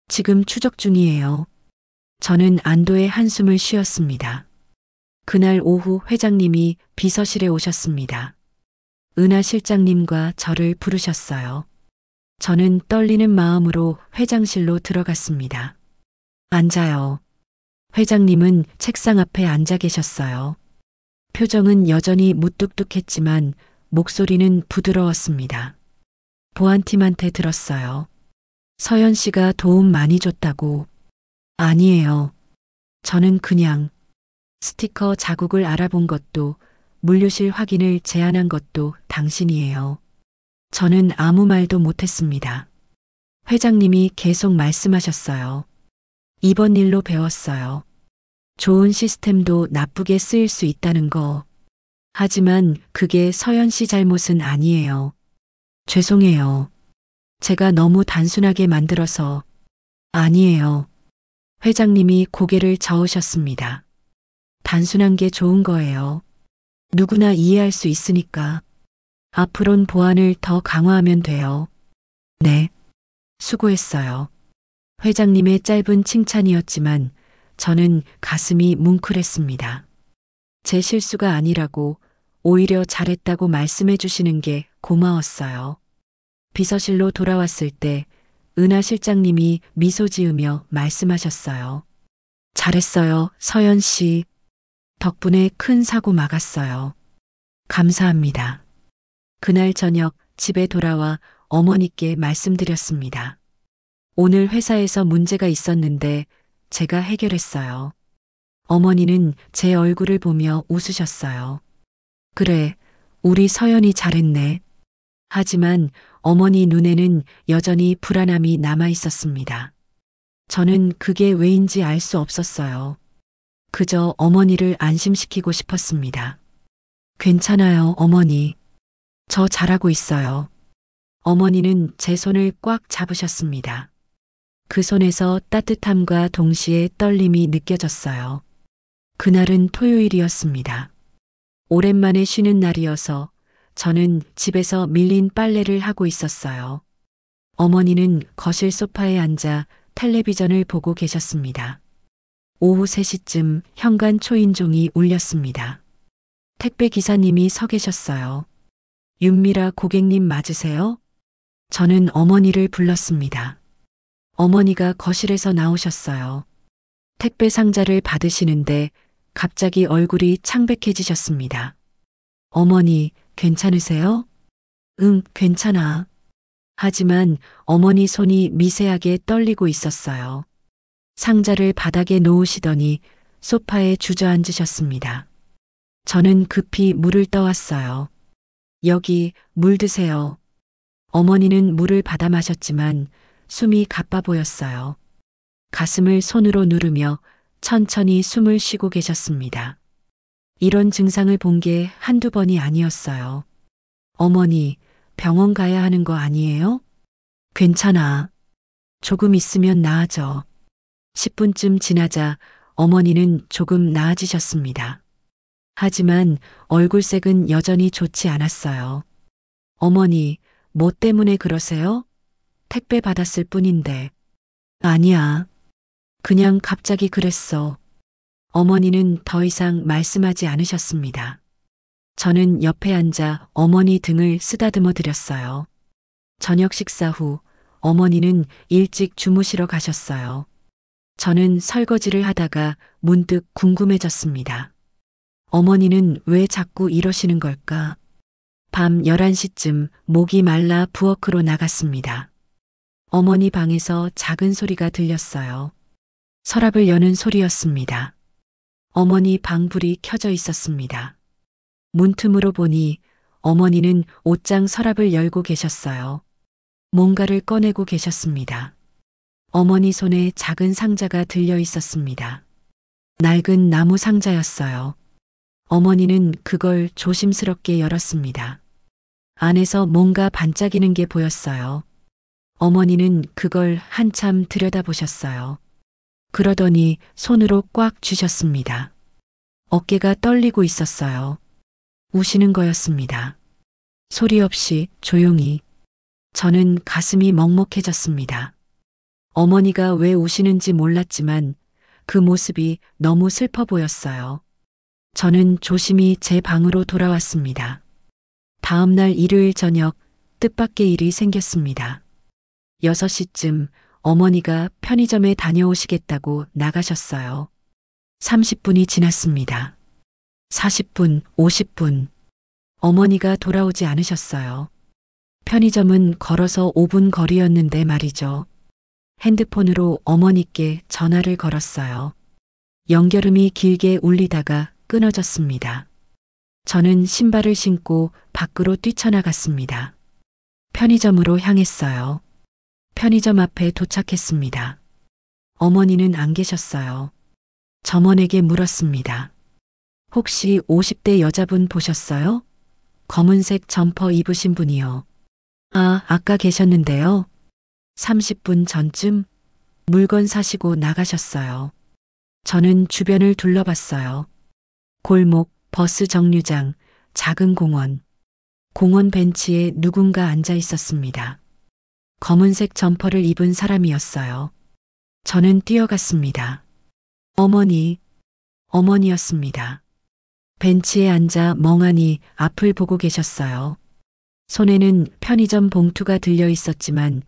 지금 추적 중이에요. 저는 안도의 한숨을 쉬었습니다. 그날 오후 회장님이 비서실에 오셨습니다. 은하 실장님과 저를 부르셨어요. 저는 떨리는 마음으로 회장실로 들어갔습니다. 앉아요. 회장님은 책상 앞에 앉아 계셨어요. 표정은 여전히 무뚝뚝했지만 목소리는 부드러웠습니다. 보안팀한테 들었어요. 서연 씨가 도움 많이 줬다고. 아니에요. 저는 그냥 스티커 자국을 알아본 것도 물류실 확인을 제안한 것도 당신이에요. 저는 아무 말도 못했습니다. 회장님이 계속 말씀하셨어요. 이번 일로 배웠어요. 좋은 시스템도 나쁘게 쓰일 수 있다는 거. 하지만 그게 서연 씨 잘못은 아니에요. 죄송해요. 제가 너무 단순하게 만들어서. 아니에요. 회장님이 고개를 저으셨습니다. 단순한 게 좋은 거예요. 누구나 이해할 수 있으니까. 앞으론 보안을 더 강화하면 돼요. 네. 수고했어요. 회장님의 짧은 칭찬이었지만 저는 가슴이 뭉클했습니다. 제 실수가 아니라고 오히려 잘했다고 말씀해 주시는 게 고마웠어요. 비서실로 돌아왔을 때 은하 실장님이 미소 지으며 말씀하셨어요. 잘했어요, 서연 씨. 덕분에 큰 사고 막았어요. 감사합니다. 그날 저녁 집에 돌아와 어머니께 말씀드렸습니다. 오늘 회사에서 문제가 있었는데 제가 해결했어요. 어머니는 제 얼굴을 보며 웃으셨어요. 그래, 우리 서연이 잘했네. 하지만 어머니 눈에는 여전히 불안함이 남아 있었습니다. 저는 그게 왜인지 알 수 없었어요. 그저 어머니를 안심시키고 싶었습니다. 괜찮아요, 어머니. 저 잘하고 있어요. 어머니는 제 손을 꽉 잡으셨습니다. 그 손에서 따뜻함과 동시에 떨림이 느껴졌어요. 그날은 토요일이었습니다. 오랜만에 쉬는 날이어서 저는 집에서 밀린 빨래를 하고 있었어요. 어머니는 거실 소파에 앉아 텔레비전을 보고 계셨습니다. 오후 3시쯤 현관 초인종이 울렸습니다. 택배 기사님이 서 계셨어요. 윤미라 고객님 맞으세요? 저는 어머니를 불렀습니다. 어머니가 거실에서 나오셨어요. 택배 상자를 받으시는데 갑자기 얼굴이 창백해지셨습니다. 어머니, 괜찮으세요? 응, 괜찮아. 하지만 어머니 손이 미세하게 떨리고 있었어요. 상자를 바닥에 놓으시더니 소파에 주저앉으셨습니다. 저는 급히 물을 떠왔어요. 여기 물 드세요. 어머니는 물을 받아 마셨지만 숨이 가빠 보였어요. 가슴을 손으로 누르며 천천히 숨을 쉬고 계셨습니다. 이런 증상을 본 게 한두 번이 아니었어요. 어머니, 병원 가야 하는 거 아니에요? 괜찮아. 조금 있으면 나아져. 10분쯤 지나자 어머니는 조금 나아지셨습니다. 하지만 얼굴색은 여전히 좋지 않았어요. 어머니, 뭐 때문에 그러세요? 택배 받았을 뿐인데. 아니야. 그냥 갑자기 그랬어. 어머니는 더 이상 말씀하지 않으셨습니다. 저는 옆에 앉아 어머니 등을 쓰다듬어 드렸어요. 저녁 식사 후 어머니는 일찍 주무시러 가셨어요. 저는 설거지를 하다가 문득 궁금해졌습니다. 어머니는 왜 자꾸 이러시는 걸까? 밤 11시쯤 목이 말라 부엌으로 나갔습니다. 어머니 방에서 작은 소리가 들렸어요. 서랍을 여는 소리였습니다. 어머니 방 불이 켜져 있었습니다. 문틈으로 보니 어머니는 옷장 서랍을 열고 계셨어요. 뭔가를 꺼내고 계셨습니다. 어머니 손에 작은 상자가 들려 있었습니다. 낡은 나무 상자였어요. 어머니는 그걸 조심스럽게 열었습니다. 안에서 뭔가 반짝이는 게 보였어요. 어머니는 그걸 한참 들여다보셨어요. 그러더니 손으로 꽉 쥐셨습니다. 어깨가 떨리고 있었어요. 우시는 거였습니다. 소리 없이 조용히. 저는 가슴이 먹먹해졌습니다. 어머니가 왜 우시는지 몰랐지만 그 모습이 너무 슬퍼 보였어요. 저는 조심히 제 방으로 돌아왔습니다. 다음 날 일요일 저녁 뜻밖의 일이 생겼습니다. 6시쯤 어머니가 편의점에 다녀오시겠다고 나가셨어요. 30분이 지났습니다. 40분, 50분. 어머니가 돌아오지 않으셨어요. 편의점은 걸어서 5분 거리였는데 말이죠. 핸드폰으로 어머니께 전화를 걸었어요. 연결음이 길게 울리다가 끊어졌습니다. 저는 신발을 신고 밖으로 뛰쳐나갔습니다. 편의점으로 향했어요. 편의점 앞에 도착했습니다. 어머니는 안 계셨어요. 점원에게 물었습니다. 혹시 50대 여자분 보셨어요? 검은색 점퍼 입으신 분이요. 아, 아까 계셨는데요. 30분 전쯤 물건 사시고 나가셨어요. 저는 주변을 둘러봤어요. 골목, 버스 정류장, 작은 공원. 공원 벤치에 누군가 앉아 있었습니다. 검은색 점퍼를 입은 사람이었어요. 저는 뛰어갔습니다. 어머니였습니다. 벤치에 앉아 멍하니 앞을 보고 계셨어요. 손에는 편의점 봉투가 들려 있었지만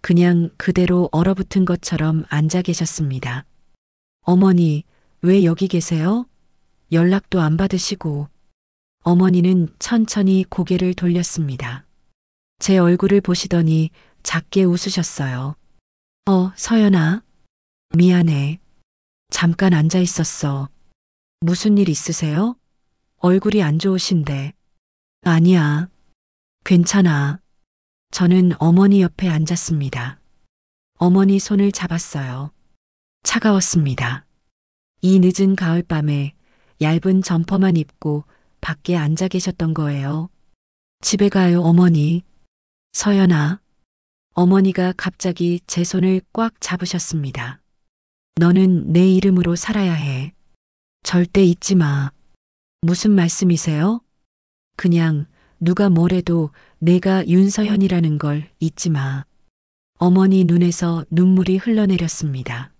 그냥 그대로 얼어붙은 것처럼 앉아 계셨습니다. 어머니, 왜 여기 계세요? 연락도 안 받으시고. 어머니는 천천히 고개를 돌렸습니다. 제 얼굴을 보시더니 작게 웃으셨어요. 서연아. 미안해. 잠깐 앉아 있었어. 무슨 일 있으세요? 얼굴이 안 좋으신데. 아니야. 괜찮아. 저는 어머니 옆에 앉았습니다. 어머니 손을 잡았어요. 차가웠습니다. 이 늦은 가을밤에 얇은 점퍼만 입고 밖에 앉아 계셨던 거예요. 집에 가요, 어머니. 서연아. 어머니가 갑자기 제 손을 꽉 잡으셨습니다. 너는 내 이름으로 살아야 해. 절대 잊지 마. 무슨 말씀이세요? 그냥 누가 뭐래도 내가 윤서연이라는 걸 잊지 마. 어머니 눈에서 눈물이 흘러내렸습니다.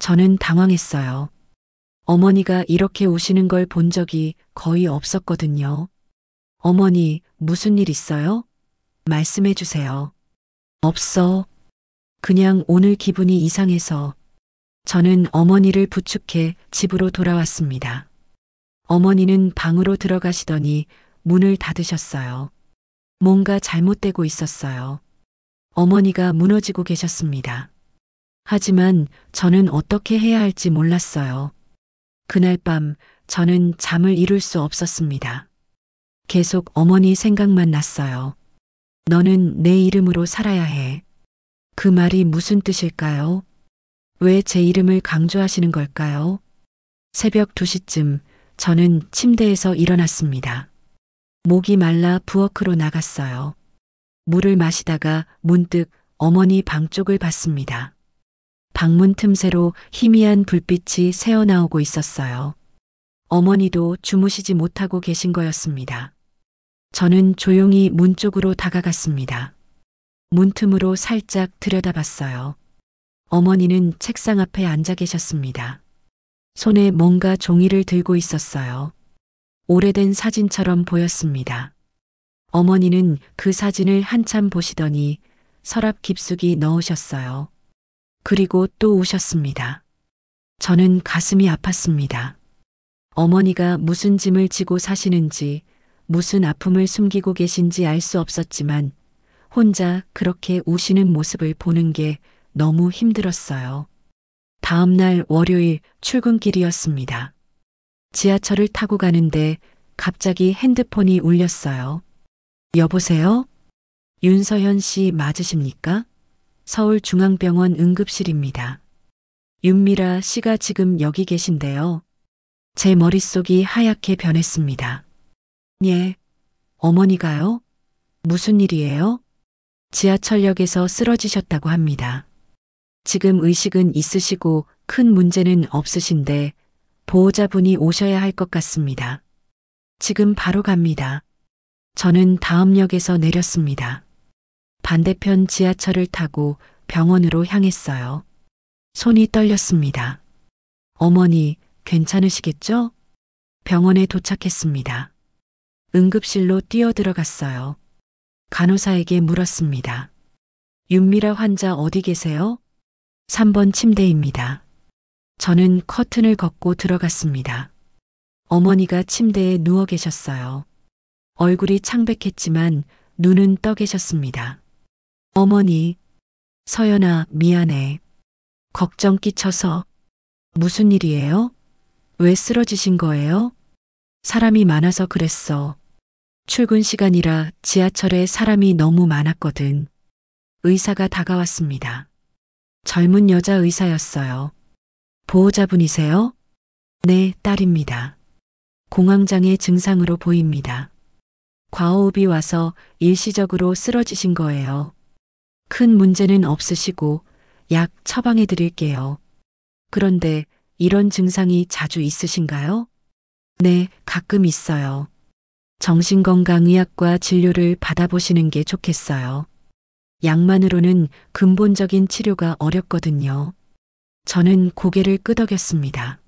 저는 당황했어요. 어머니가 이렇게 우시는 걸 본 적이 거의 없었거든요. 어머니, 무슨 일 있어요? 말씀해 주세요. 없어. 그냥 오늘 기분이 이상해서. 저는 어머니를 부축해 집으로 돌아왔습니다. 어머니는 방으로 들어가시더니 문을 닫으셨어요. 뭔가 잘못되고 있었어요. 어머니가 무너지고 계셨습니다. 하지만 저는 어떻게 해야 할지 몰랐어요. 그날 밤 저는 잠을 이룰 수 없었습니다. 계속 어머니 생각만 났어요. 너는 내 이름으로 살아야 해. 그 말이 무슨 뜻일까요? 왜 제 이름을 강조하시는 걸까요? 새벽 2시쯤 저는 침대에서 일어났습니다. 목이 말라 부엌으로 나갔어요. 물을 마시다가 문득 어머니 방 쪽을 봤습니다. 방문 틈새로 희미한 불빛이 새어나오고 있었어요. 어머니도 주무시지 못하고 계신 거였습니다. 저는 조용히 문 쪽으로 다가갔습니다. 문틈으로 살짝 들여다봤어요. 어머니는 책상 앞에 앉아 계셨습니다. 손에 뭔가 종이를 들고 있었어요. 오래된 사진처럼 보였습니다. 어머니는 그 사진을 한참 보시더니 서랍 깊숙이 넣으셨어요. 그리고 또 우셨습니다. 저는 가슴이 아팠습니다. 어머니가 무슨 짐을 지고 사시는지, 무슨 아픔을 숨기고 계신지 알 수 없었지만 혼자 그렇게 우시는 모습을 보는 게 너무 힘들었어요. 다음 날 월요일 출근길이었습니다. 지하철을 타고 가는데 갑자기 핸드폰이 울렸어요. 여보세요? 윤서현 씨 맞으십니까? 서울중앙병원 응급실입니다. 윤미라 씨가 지금 여기 계신데요. 제 머릿속이 하얗게 변했습니다. 예, 어머니가요? 무슨 일이에요? 지하철역에서 쓰러지셨다고 합니다. 지금 의식은 있으시고 큰 문제는 없으신데 보호자분이 오셔야 할 것 같습니다. 지금 바로 갑니다. 저는 다음 역에서 내렸습니다. 반대편 지하철을 타고 병원으로 향했어요. 손이 떨렸습니다. 어머니, 괜찮으시겠죠? 병원에 도착했습니다. 응급실로 뛰어들어갔어요. 간호사에게 물었습니다. 윤미라 환자 어디 계세요? 3번 침대입니다. 저는 커튼을 걷고 들어갔습니다. 어머니가 침대에 누워 계셨어요. 얼굴이 창백했지만 눈은 떠 계셨습니다. 어머니, 서연아, 미안해. 걱정 끼쳐서. 무슨 일이에요? 왜 쓰러지신 거예요? 사람이 많아서 그랬어. 출근 시간이라 지하철에 사람이 너무 많았거든. 의사가 다가왔습니다. 젊은 여자 의사였어요. 보호자분이세요? 네, 딸입니다. 공황장애 증상으로 보입니다. 과호흡이 와서 일시적으로 쓰러지신 거예요. 큰 문제는 없으시고 약 처방해 드릴게요. 그런데 이런 증상이 자주 있으신가요? 네, 가끔 있어요. 정신건강의학과 진료를 받아보시는 게 좋겠어요. 약만으로는 근본적인 치료가 어렵거든요. 저는 고개를 끄덕였습니다.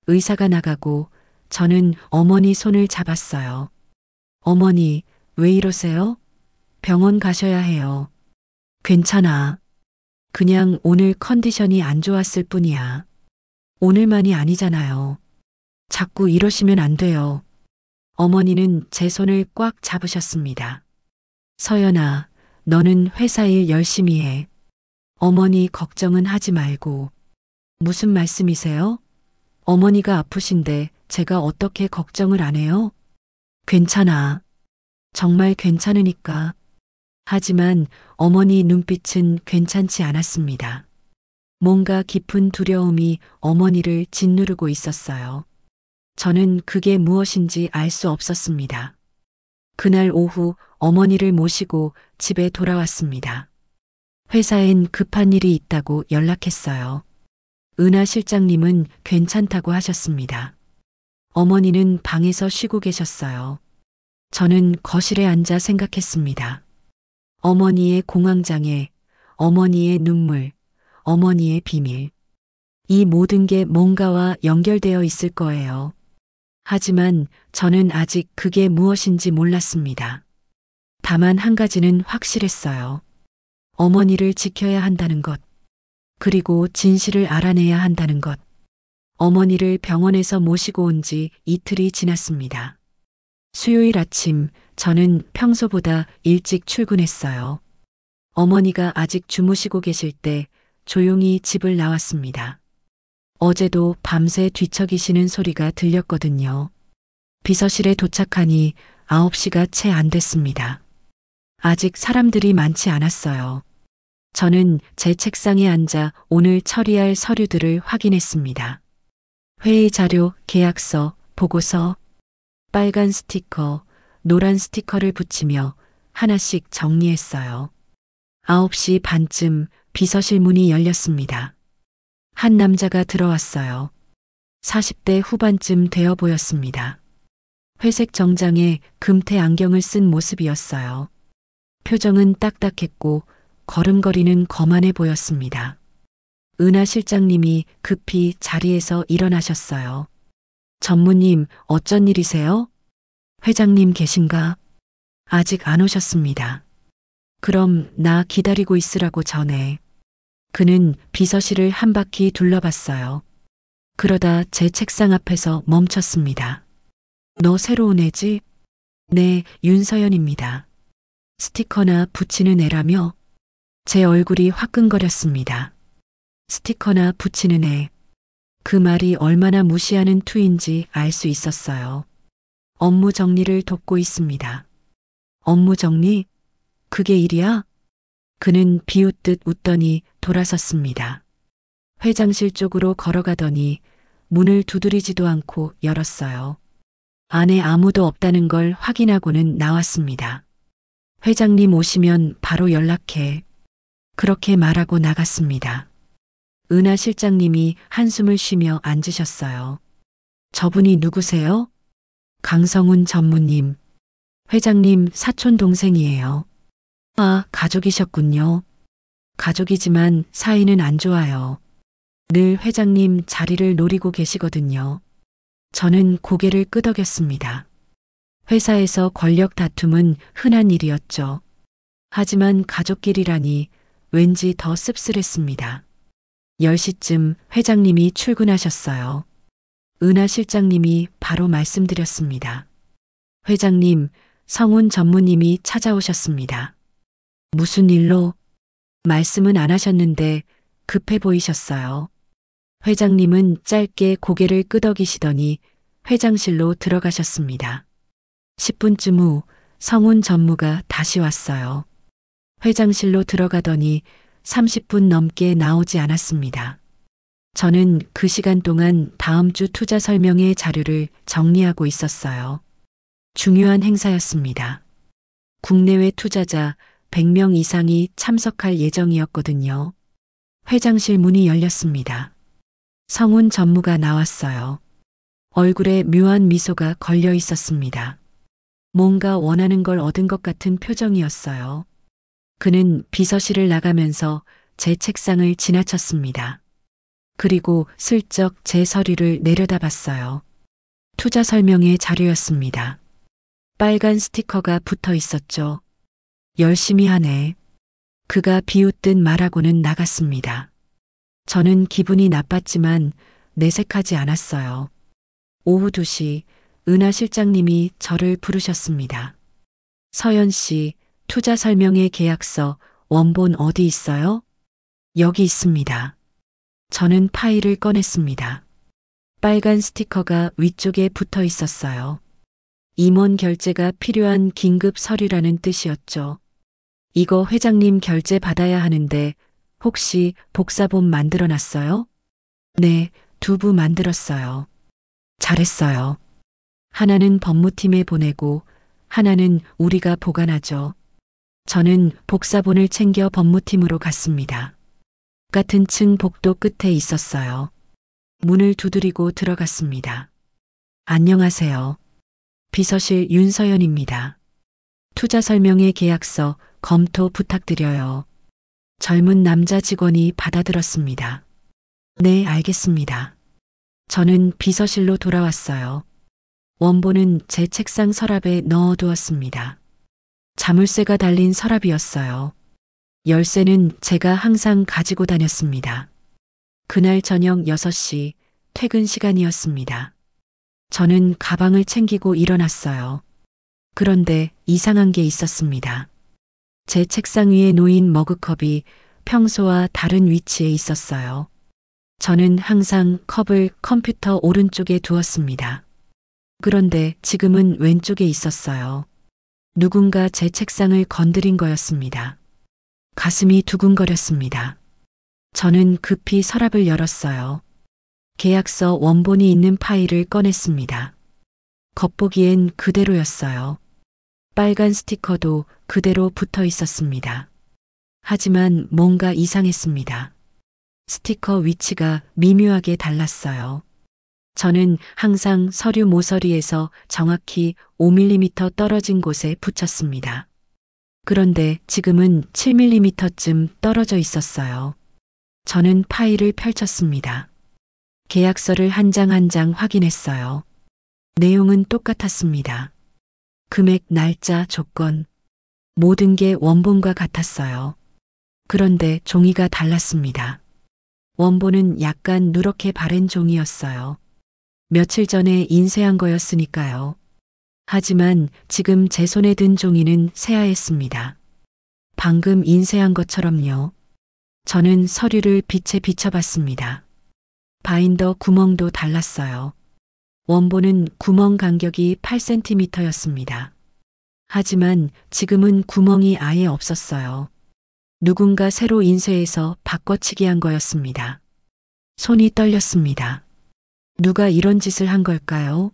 의사가 나가고 저는 어머니 손을 잡았어요. 어머니, 왜 이러세요? 병원 가셔야 해요. 괜찮아. 그냥 오늘 컨디션이 안 좋았을 뿐이야. 오늘만이 아니잖아요. 자꾸 이러시면 안 돼요. 어머니는 제 손을 꽉 잡으셨습니다. 서연아, 너는 회사 일 열심히 해. 어머니 걱정은 하지 말고. 무슨 말씀이세요? 어머니가 아프신데 제가 어떻게 걱정을 안 해요? 괜찮아. 정말 괜찮으니까. 하지만 어머니 눈빛은 괜찮지 않았습니다. 뭔가 깊은 두려움이 어머니를 짓누르고 있었어요. 저는 그게 무엇인지 알 수 없었습니다. 그날 오후 어머니를 모시고 집에 돌아왔습니다. 회사엔 급한 일이 있다고 연락했어요. 은하 실장님은 괜찮다고 하셨습니다. 어머니는 방에서 쉬고 계셨어요. 저는 거실에 앉아 생각했습니다. 어머니의 공황장애, 어머니의 눈물, 어머니의 비밀. 이 모든 게 뭔가와 연결되어 있을 거예요. 하지만 저는 아직 그게 무엇인지 몰랐습니다. 다만 한 가지는 확실했어요. 어머니를 지켜야 한다는 것. 그리고 진실을 알아내야 한다는 것. 어머니를 병원에서 모시고 온 지 이틀이 지났습니다. 수요일 아침 저는 평소보다 일찍 출근했어요. 어머니가 아직 주무시고 계실 때 조용히 집을 나왔습니다. 어제도 밤새 뒤척이시는 소리가 들렸거든요. 비서실에 도착하니 9시가 채 안 됐습니다. 아직 사람들이 많지 않았어요. 저는 제 책상에 앉아 오늘 처리할 서류들을 확인했습니다. 회의 자료, 계약서, 보고서, 빨간 스티커, 노란 스티커를 붙이며 하나씩 정리했어요. 9시 반쯤 비서실 문이 열렸습니다. 한 남자가 들어왔어요. 40대 후반쯤 되어 보였습니다. 회색 정장에 금태 안경을 쓴 모습이었어요. 표정은 딱딱했고 걸음걸이는 거만해 보였습니다. 은하 실장님이 급히 자리에서 일어나셨어요. 전무님, 어쩐 일이세요? 회장님 계신가? 아직 안 오셨습니다. 그럼 나 기다리고 있으라고 전해. 그는 비서실을 한 바퀴 둘러봤어요. 그러다 제 책상 앞에서 멈췄습니다. 너 새로 온 애지? 네, 윤서연입니다. 스티커나 붙이는 애라며? 제 얼굴이 화끈거렸습니다. 스티커나 붙이는 애. 그 말이 얼마나 무시하는 투인지 알 수 있었어요. 업무 정리를 돕고 있습니다. 업무 정리? 그게 일이야? 그는 비웃듯 웃더니 돌아섰습니다. 회장실 쪽으로 걸어가더니 문을 두드리지도 않고 열었어요. 안에 아무도 없다는 걸 확인하고는 나왔습니다. 회장님 오시면 바로 연락해. 그렇게 말하고 나갔습니다. 은하 실장님이 한숨을 쉬며 앉으셨어요. 저분이 누구세요? 강성훈 전무님. 회장님 사촌 동생이에요. 아, 가족이셨군요. 가족이지만 사이는 안 좋아요. 늘 회장님 자리를 노리고 계시거든요. 저는 고개를 끄덕였습니다. 회사에서 권력 다툼은 흔한 일이었죠. 하지만 가족끼리라니 왠지 더 씁쓸했습니다. 10시쯤 회장님이 출근하셨어요. 은하 실장님이 바로 말씀드렸습니다. 회장님, 성훈 전무님이 찾아오셨습니다. 무슨 일로? 말씀은 안 하셨는데 급해 보이셨어요. 회장님은 짧게 고개를 끄덕이시더니 회장실로 들어가셨습니다. 10분쯤 후 성운 전무가 다시 왔어요. 회장실로 들어가더니 30분 넘게 나오지 않았습니다. 저는 그 시간 동안 다음 주 투자 설명회 자료를 정리하고 있었어요. 중요한 행사였습니다. 국내외 투자자 100명 이상이 참석할 예정이었거든요. 회장실 문이 열렸습니다. 성운 전무가 나왔어요. 얼굴에 묘한 미소가 걸려 있었습니다. 뭔가 원하는 걸 얻은 것 같은 표정이었어요. 그는 비서실을 나가면서 제 책상을 지나쳤습니다. 그리고 슬쩍 제 서류를 내려다봤어요. 투자 설명회 자료였습니다. 빨간 스티커가 붙어 있었죠. 열심히 하네. 그가 비웃듯 말하고는 나갔습니다. 저는 기분이 나빴지만 내색하지 않았어요. 오후 2시 은하 실장님이 저를 부르셨습니다. 서연 씨, 투자 설명회 계약서 원본 어디 있어요? 여기 있습니다. 저는 파일을 꺼냈습니다. 빨간 스티커가 위쪽에 붙어 있었어요. 임원 결제가 필요한 긴급 서류라는 뜻이었죠. 이거 회장님 결제 받아야 하는데 혹시 복사본 만들어 놨어요? 네, 2부 만들었어요. 잘했어요. 하나는 법무팀에 보내고 하나는 우리가 보관하죠. 저는 복사본을 챙겨 법무팀으로 갔습니다. 같은 층 복도 끝에 있었어요. 문을 두드리고 들어갔습니다. 안녕하세요. 비서실 윤서연입니다. 투자 설명회 계약서 검토 부탁드려요. 젊은 남자 직원이 받아들었습니다. 네, 알겠습니다. 저는 비서실로 돌아왔어요. 원본은 제 책상 서랍에 넣어두었습니다. 자물쇠가 달린 서랍이었어요. 열쇠는 제가 항상 가지고 다녔습니다. 그날 저녁 6시 퇴근 시간이었습니다. 저는 가방을 챙기고 일어났어요. 그런데 이상한 게 있었습니다. 제 책상 위에 놓인 머그컵이 평소와 다른 위치에 있었어요. 저는 항상 컵을 컴퓨터 오른쪽에 두었습니다. 그런데 지금은 왼쪽에 있었어요. 누군가 제 책상을 건드린 거였습니다. 가슴이 두근거렸습니다. 저는 급히 서랍을 열었어요. 계약서 원본이 있는 파일을 꺼냈습니다. 겉보기엔 그대로였어요. 빨간 스티커도 그대로 붙어 있었습니다. 하지만 뭔가 이상했습니다. 스티커 위치가 미묘하게 달랐어요. 저는 항상 서류 모서리에서 정확히 5mm 떨어진 곳에 붙였습니다. 그런데 지금은 7mm쯤 떨어져 있었어요. 저는 파일을 펼쳤습니다. 계약서를 한 장 한 장 확인했어요. 내용은 똑같았습니다. 금액, 날짜, 조건, 모든 게 원본과 같았어요. 그런데 종이가 달랐습니다. 원본은 약간 누렇게 바랜 종이였어요. 며칠 전에 인쇄한 거였으니까요. 하지만 지금 제 손에 든 종이는 새하였습니다. 방금 인쇄한 것처럼요. 저는 서류를 빛에 비춰봤습니다. 바인더 구멍도 달랐어요. 원본은 구멍 간격이 8cm였습니다. 하지만 지금은 구멍이 아예 없었어요. 누군가 새로 인쇄해서 바꿔치기 한 거였습니다. 손이 떨렸습니다. 누가 이런 짓을 한 걸까요?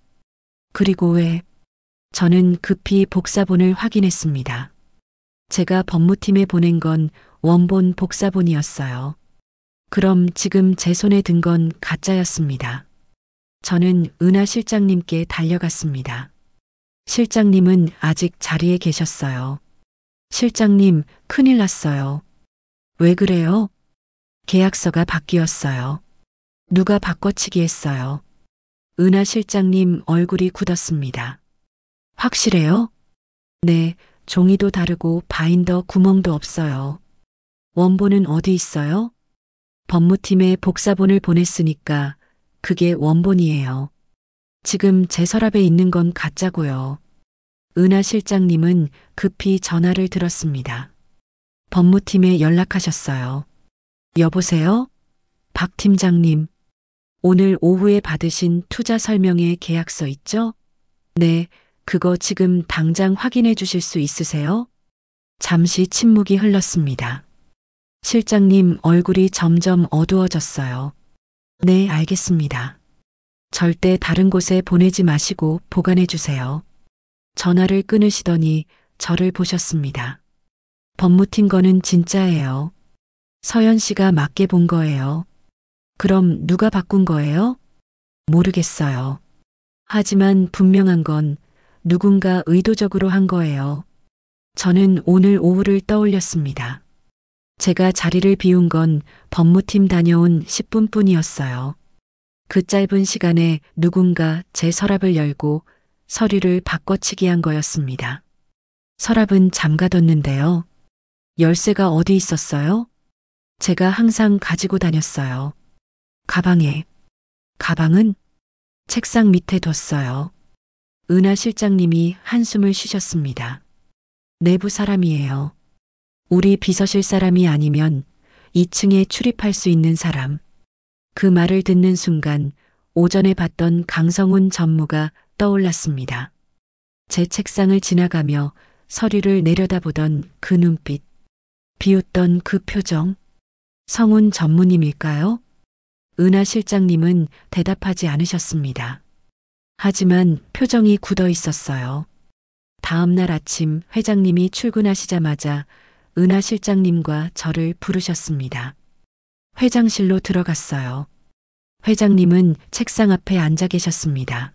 그리고 왜? 저는 급히 복사본을 확인했습니다. 제가 법무팀에 보낸 건 원본 복사본이었어요. 그럼 지금 제 손에 든 건 가짜였습니다. 저는 은하 실장님께 달려갔습니다. 실장님은 아직 자리에 계셨어요. 실장님, 큰일 났어요. 왜 그래요? 계약서가 바뀌었어요. 누가 바꿔치기 했어요. 은하 실장님 얼굴이 굳었습니다. 확실해요? 네, 종이도 다르고 바인더 구멍도 없어요. 원본은 어디 있어요? 법무팀에 복사본을 보냈으니까 그게 원본이에요. 지금 제 서랍에 있는 건 가짜고요. 은하 실장님은 급히 전화를 들었습니다. 법무팀에 연락하셨어요. 여보세요? 박 팀장님. 오늘 오후에 받으신 투자 설명회 계약서 있죠? 네, 그거 지금 당장 확인해 주실 수 있으세요? 잠시 침묵이 흘렀습니다. 실장님 얼굴이 점점 어두워졌어요. 네, 알겠습니다. 절대 다른 곳에 보내지 마시고 보관해 주세요. 전화를 끊으시더니 저를 보셨습니다. 법무팀 거는 진짜예요. 서연 씨가 맞게 본 거예요. 그럼 누가 바꾼 거예요? 모르겠어요. 하지만 분명한 건 누군가 의도적으로 한 거예요. 저는 오늘 오후를 떠올렸습니다. 제가 자리를 비운 건 법무팀 다녀온 10분 뿐이었어요. 그 짧은 시간에 누군가 제 서랍을 열고 서류를 바꿔치기 한 거였습니다. 서랍은 잠가뒀는데요. 열쇠가 어디 있었어요? 제가 항상 가지고 다녔어요. 가방에. 가방은 책상 밑에 뒀어요. 은하 실장님이 한숨을 쉬셨습니다. 내부 사람이에요. 우리 비서실 사람이 아니면 2층에 출입할 수 있는 사람. 그 말을 듣는 순간 오전에 봤던 강성훈 전무가 떠올랐습니다. 제 책상을 지나가며 서류를 내려다보던 그 눈빛. 비웃던 그 표정. 성훈 전무님일까요? 은하 실장님은 대답하지 않으셨습니다. 하지만 표정이 굳어 있었어요. 다음 날 아침 회장님이 출근하시자마자 은하 실장님과 저를 부르셨습니다. 회장실로 들어갔어요. 회장님은 책상 앞에 앉아 계셨습니다.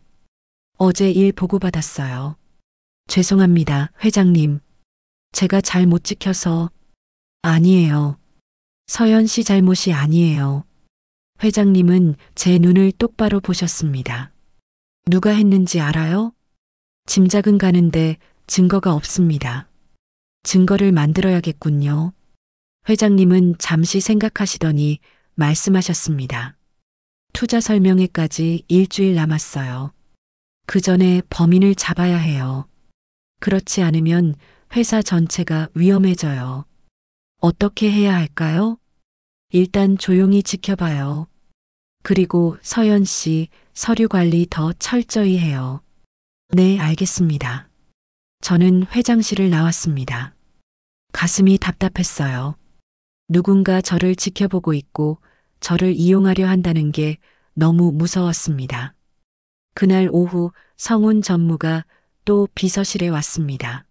어제 일 보고받았어요. 죄송합니다, 회장님. 제가 잘 못 지켜서. 아니에요. 서연 씨 잘못이 아니에요. 회장님은 제 눈을 똑바로 보셨습니다. 누가 했는지 알아요? 짐작은 가는데 증거가 없습니다. 증거를 만들어야겠군요. 회장님은 잠시 생각하시더니 말씀하셨습니다. 투자 설명회까지 일주일 남았어요. 그 전에 범인을 잡아야 해요. 그렇지 않으면 회사 전체가 위험해져요. 어떻게 해야 할까요? 일단 조용히 지켜봐요. 그리고 서연 씨 서류 관리 더 철저히 해요. 네, 알겠습니다. 저는 회장실을 나왔습니다. 가슴이 답답했어요. 누군가 저를 지켜보고 있고 저를 이용하려 한다는 게 너무 무서웠습니다. 그날 오후 성훈 전무가 또 비서실에 왔습니다.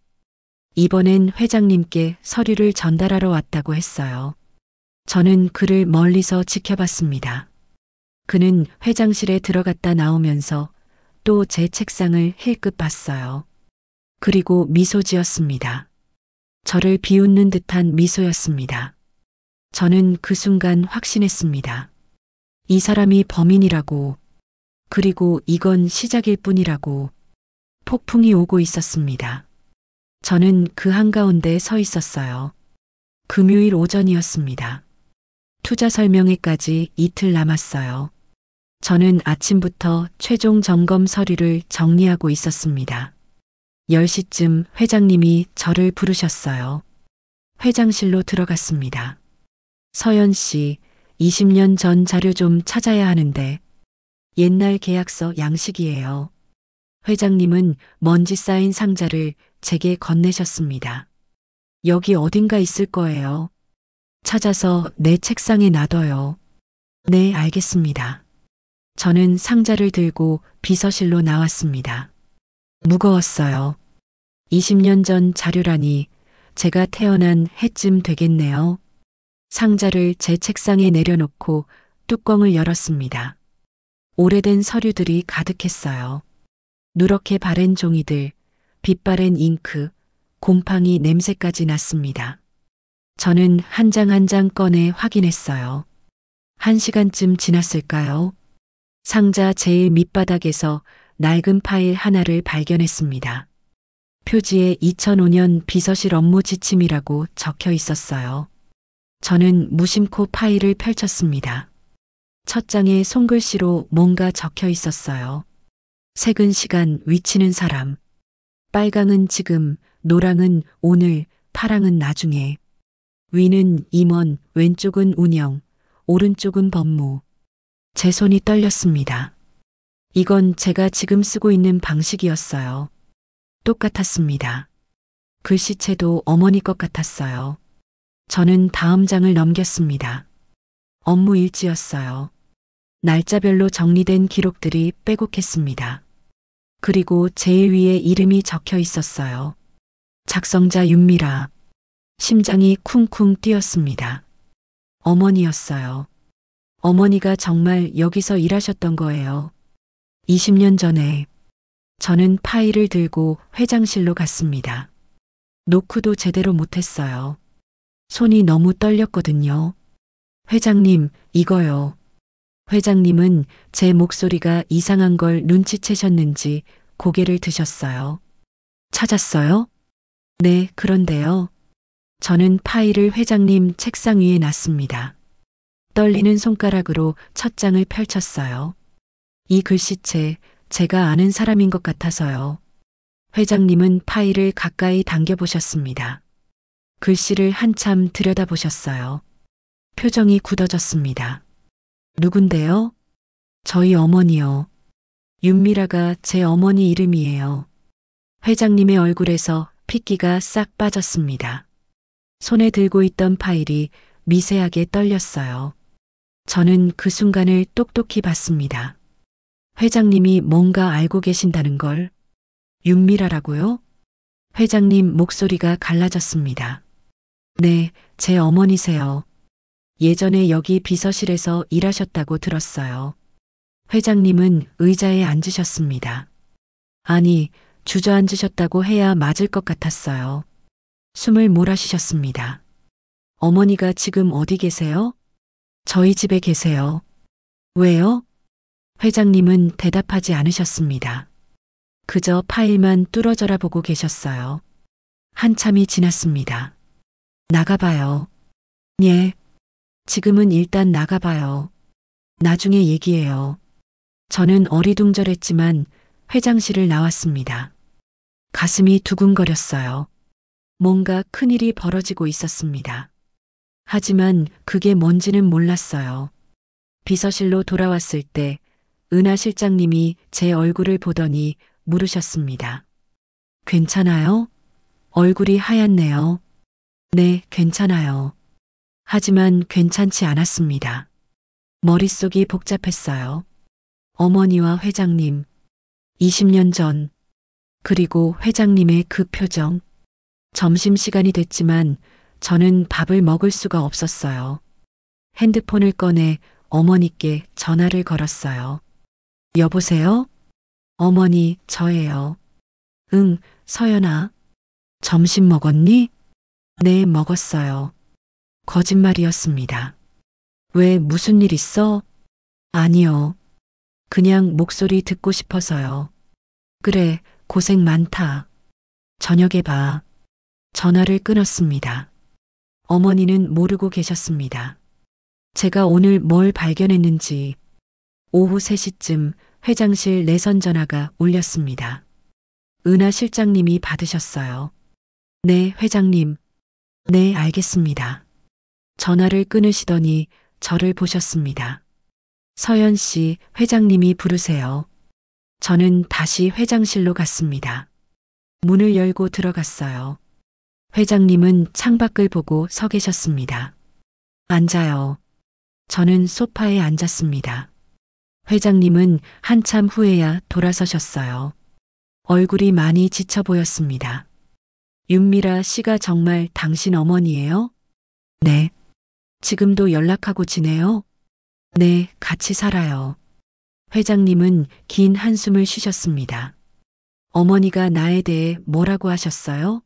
이번엔 회장님께 서류를 전달하러 왔다고 했어요. 저는 그를 멀리서 지켜봤습니다. 그는 회장실에 들어갔다 나오면서 또 제 책상을 힐끗 봤어요. 그리고 미소 지었습니다. 저를 비웃는 듯한 미소였습니다. 저는 그 순간 확신했습니다. 이 사람이 범인이라고, 그리고 이건 시작일 뿐이라고. 폭풍이 오고 있었습니다. 저는 그 한가운데 서 있었어요. 금요일 오전이었습니다. 투자 설명회까지 이틀 남았어요. 저는 아침부터 최종 점검 서류를 정리하고 있었습니다. 10시쯤 회장님이 저를 부르셨어요. 회장실로 들어갔습니다. 서연 씨, 20년 전 자료 좀 찾아야 하는데. 옛날 계약서 양식이에요. 회장님은 먼지 쌓인 상자를 제게 건네셨습니다. 여기 어딘가 있을 거예요. 찾아서 내 책상에 놔둬요. 네, 알겠습니다. 저는 상자를 들고 비서실로 나왔습니다. 무거웠어요. 20년 전 자료라니 제가 태어난 해쯤 되겠네요. 상자를 제 책상에 내려놓고 뚜껑을 열었습니다. 오래된 서류들이 가득했어요. 누렇게 바랜 종이들, 빛바랜 잉크, 곰팡이 냄새까지 났습니다. 저는 한 장 한 장 꺼내 확인했어요. 1시간쯤 지났을까요? 상자 제일 밑바닥에서 낡은 파일 하나를 발견했습니다. 표지에 2005년 비서실 업무 지침이라고 적혀 있었어요. 저는 무심코 파일을 펼쳤습니다. 첫 장에 손글씨로 뭔가 적혀 있었어요. 색은 시간, 위치는 사람. 빨강은 지금, 노랑은 오늘, 파랑은 나중에. 위는 임원, 왼쪽은 운영, 오른쪽은 법무. 제 손이 떨렸습니다. 이건 제가 지금 쓰고 있는 방식이었어요. 똑같았습니다. 글씨체도 어머니 것 같았어요. 저는 다음 장을 넘겼습니다. 업무 일지였어요. 날짜별로 정리된 기록들이 빼곡했습니다. 그리고 제일 위에 이름이 적혀 있었어요. 작성자 윤미라. 심장이 쿵쿵 뛰었습니다. 어머니였어요. 어머니가 정말 여기서 일하셨던 거예요. 20년 전에 저는 파일을 들고 회장실로 갔습니다. 노크도 제대로 못했어요. 손이 너무 떨렸거든요. 회장님, 이거요. 회장님은 제 목소리가 이상한 걸 눈치채셨는지 고개를 드셨어요. 찾았어요? 네, 그런데요. 저는 파일을 회장님 책상 위에 놨습니다. 떨리는 손가락으로 첫 장을 펼쳤어요. 이 글씨체 제가 아는 사람인 것 같아서요. 회장님은 파일을 가까이 당겨보셨습니다. 글씨를 한참 들여다보셨어요. 표정이 굳어졌습니다. 누군데요? 저희 어머니요. 윤미라가 제 어머니 이름이에요. 회장님의 얼굴에서 핏기가 싹 빠졌습니다. 손에 들고 있던 파일이 미세하게 떨렸어요. 저는 그 순간을 똑똑히 봤습니다. 회장님이 뭔가 알고 계신다는 걸. 윤미라라고요? 회장님 목소리가 갈라졌습니다. 네, 제 어머니세요. 예전에 여기 비서실에서 일하셨다고 들었어요. 회장님은 의자에 앉으셨습니다. 아니, 주저앉으셨다고 해야 맞을 것 같았어요. 숨을 몰아쉬셨습니다. 어머니가 지금 어디 계세요? 저희 집에 계세요. 왜요? 회장님은 대답하지 않으셨습니다. 그저 파일만 뚫어져라 보고 계셨어요. 한참이 지났습니다. 나가봐요. 예. 지금은 일단 나가봐요. 나중에 얘기해요. 저는 어리둥절했지만 회장실을 나왔습니다. 가슴이 두근거렸어요. 뭔가 큰일이 벌어지고 있었습니다. 하지만 그게 뭔지는 몰랐어요. 비서실로 돌아왔을 때 은하 실장님이 제 얼굴을 보더니 물으셨습니다. 괜찮아요? 얼굴이 하얗네요. 네, 괜찮아요. 하지만 괜찮지 않았습니다. 머릿속이 복잡했어요. 어머니와 회장님, 20년 전, 그리고 회장님의 그 표정. 점심시간이 됐지만 저는 밥을 먹을 수가 없었어요. 핸드폰을 꺼내 어머니께 전화를 걸었어요. 여보세요? 어머니, 저예요. 응, 서연아. 점심 먹었니? 네, 먹었어요. 거짓말이었습니다. 왜 무슨 일 있어? 아니요. 그냥 목소리 듣고 싶어서요. 그래, 고생 많다. 저녁에 봐. 전화를 끊었습니다. 어머니는 모르고 계셨습니다. 제가 오늘 뭘 발견했는지 오후 3시쯤 회장실 내선 전화가 울렸습니다. 은하 실장님이 받으셨어요. 네, 회장님. 네, 알겠습니다. 전화를 끊으시더니 저를 보셨습니다. 서연 씨, 회장님이 부르세요. 저는 다시 회장실로 갔습니다. 문을 열고 들어갔어요. 회장님은 창밖을 보고 서 계셨습니다. 앉아요. 저는 소파에 앉았습니다. 회장님은 한참 후에야 돌아서셨어요. 얼굴이 많이 지쳐 보였습니다. 윤미라 씨가 정말 당신 어머니예요? 네. 지금도 연락하고 지내요? 네, 같이 살아요. 회장님은 긴 한숨을 쉬셨습니다. 어머니가 나에 대해 뭐라고 하셨어요?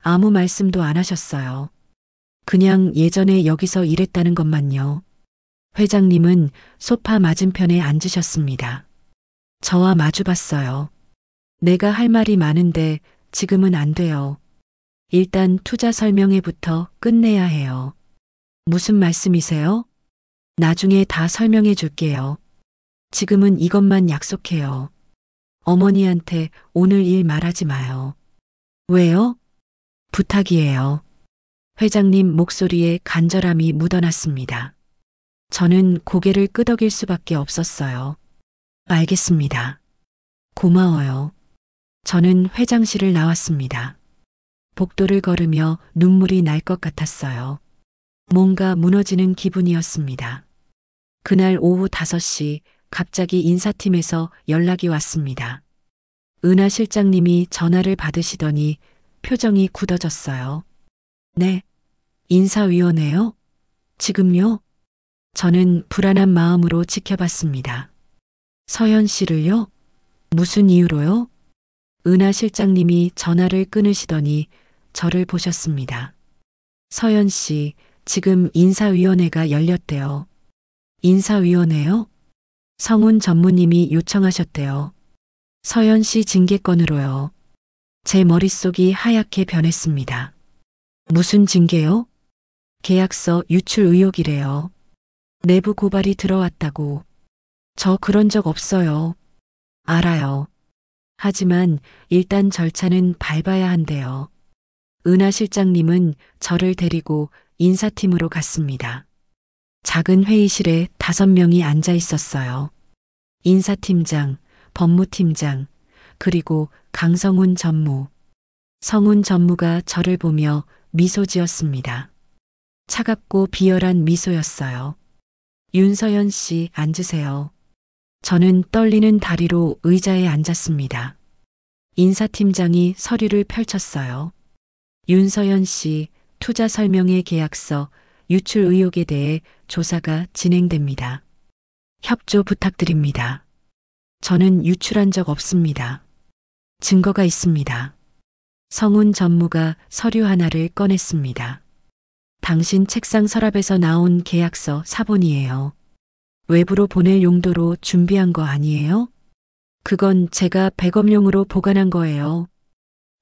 아무 말씀도 안 하셨어요. 그냥 예전에 여기서 일했다는 것만요. 회장님은 소파 맞은편에 앉으셨습니다. 저와 마주 봤어요. 내가 할 말이 많은데 지금은 안 돼요. 일단 투자 설명회부터 끝내야 해요. 무슨 말씀이세요? 나중에 다 설명해 줄게요. 지금은 이것만 약속해요. 어머니한테 오늘 일 말하지 마요. 왜요? 부탁이에요. 회장님 목소리에 간절함이 묻어났습니다. 저는 고개를 끄덕일 수밖에 없었어요. 알겠습니다. 고마워요. 저는 회장실을 나왔습니다. 복도를 걸으며 눈물이 날 것 같았어요. 뭔가 무너지는 기분이었습니다. 그날 오후 5시 갑자기 인사팀에서 연락이 왔습니다. 은하 실장님이 전화를 받으시더니 표정이 굳어졌어요. 네. 인사위원회요? 지금요? 저는 불안한 마음으로 지켜봤습니다. 서현 씨를요? 무슨 이유로요? 은하 실장님이 전화를 끊으시더니 저를 보셨습니다. 서현 씨, 지금 인사위원회가 열렸대요. 인사위원회요? 성운 전무님이 요청하셨대요. 서현 씨 징계건으로요. 제 머릿속이 하얗게 변했습니다. 무슨 징계요? 계약서 유출 의혹이래요. 내부 고발이 들어왔다고. 저 그런 적 없어요. 알아요. 하지만 일단 절차는 밟아야 한대요. 은하 실장님은 저를 데리고 인사팀으로 갔습니다. 작은 회의실에 5명이 앉아 있었어요. 인사팀장, 법무팀장, 그리고 강성훈 전무. 성훈 전무가 저를 보며 미소 지었습니다. 차갑고 비열한 미소였어요. 윤서연 씨, 앉으세요. 저는 떨리는 다리로 의자에 앉았습니다. 인사팀장이 서류를 펼쳤어요. 윤서연 씨, 투자 설명회 계약서 유출 의혹에 대해 조사가 진행됩니다. 협조 부탁드립니다. 저는 유출한 적 없습니다. 증거가 있습니다. 성훈 전무가 서류 하나를 꺼냈습니다. 당신 책상 서랍에서 나온 계약서 사본이에요. 외부로 보낼 용도로 준비한 거 아니에요? 그건 제가 백업용으로 보관한 거예요.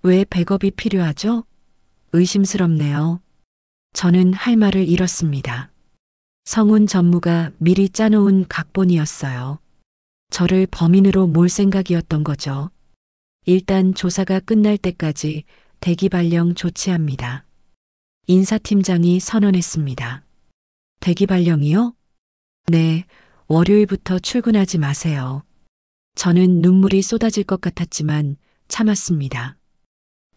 왜 백업이 필요하죠? 의심스럽네요. 저는 할 말을 잃었습니다. 성훈 전무가 미리 짜놓은 각본이었어요. 저를 범인으로 몰 생각이었던 거죠. 일단 조사가 끝날 때까지 대기 발령 조치합니다. 인사팀장이 선언했습니다. 대기 발령이요? 네, 월요일부터 출근하지 마세요. 저는 눈물이 쏟아질 것 같았지만 참았습니다.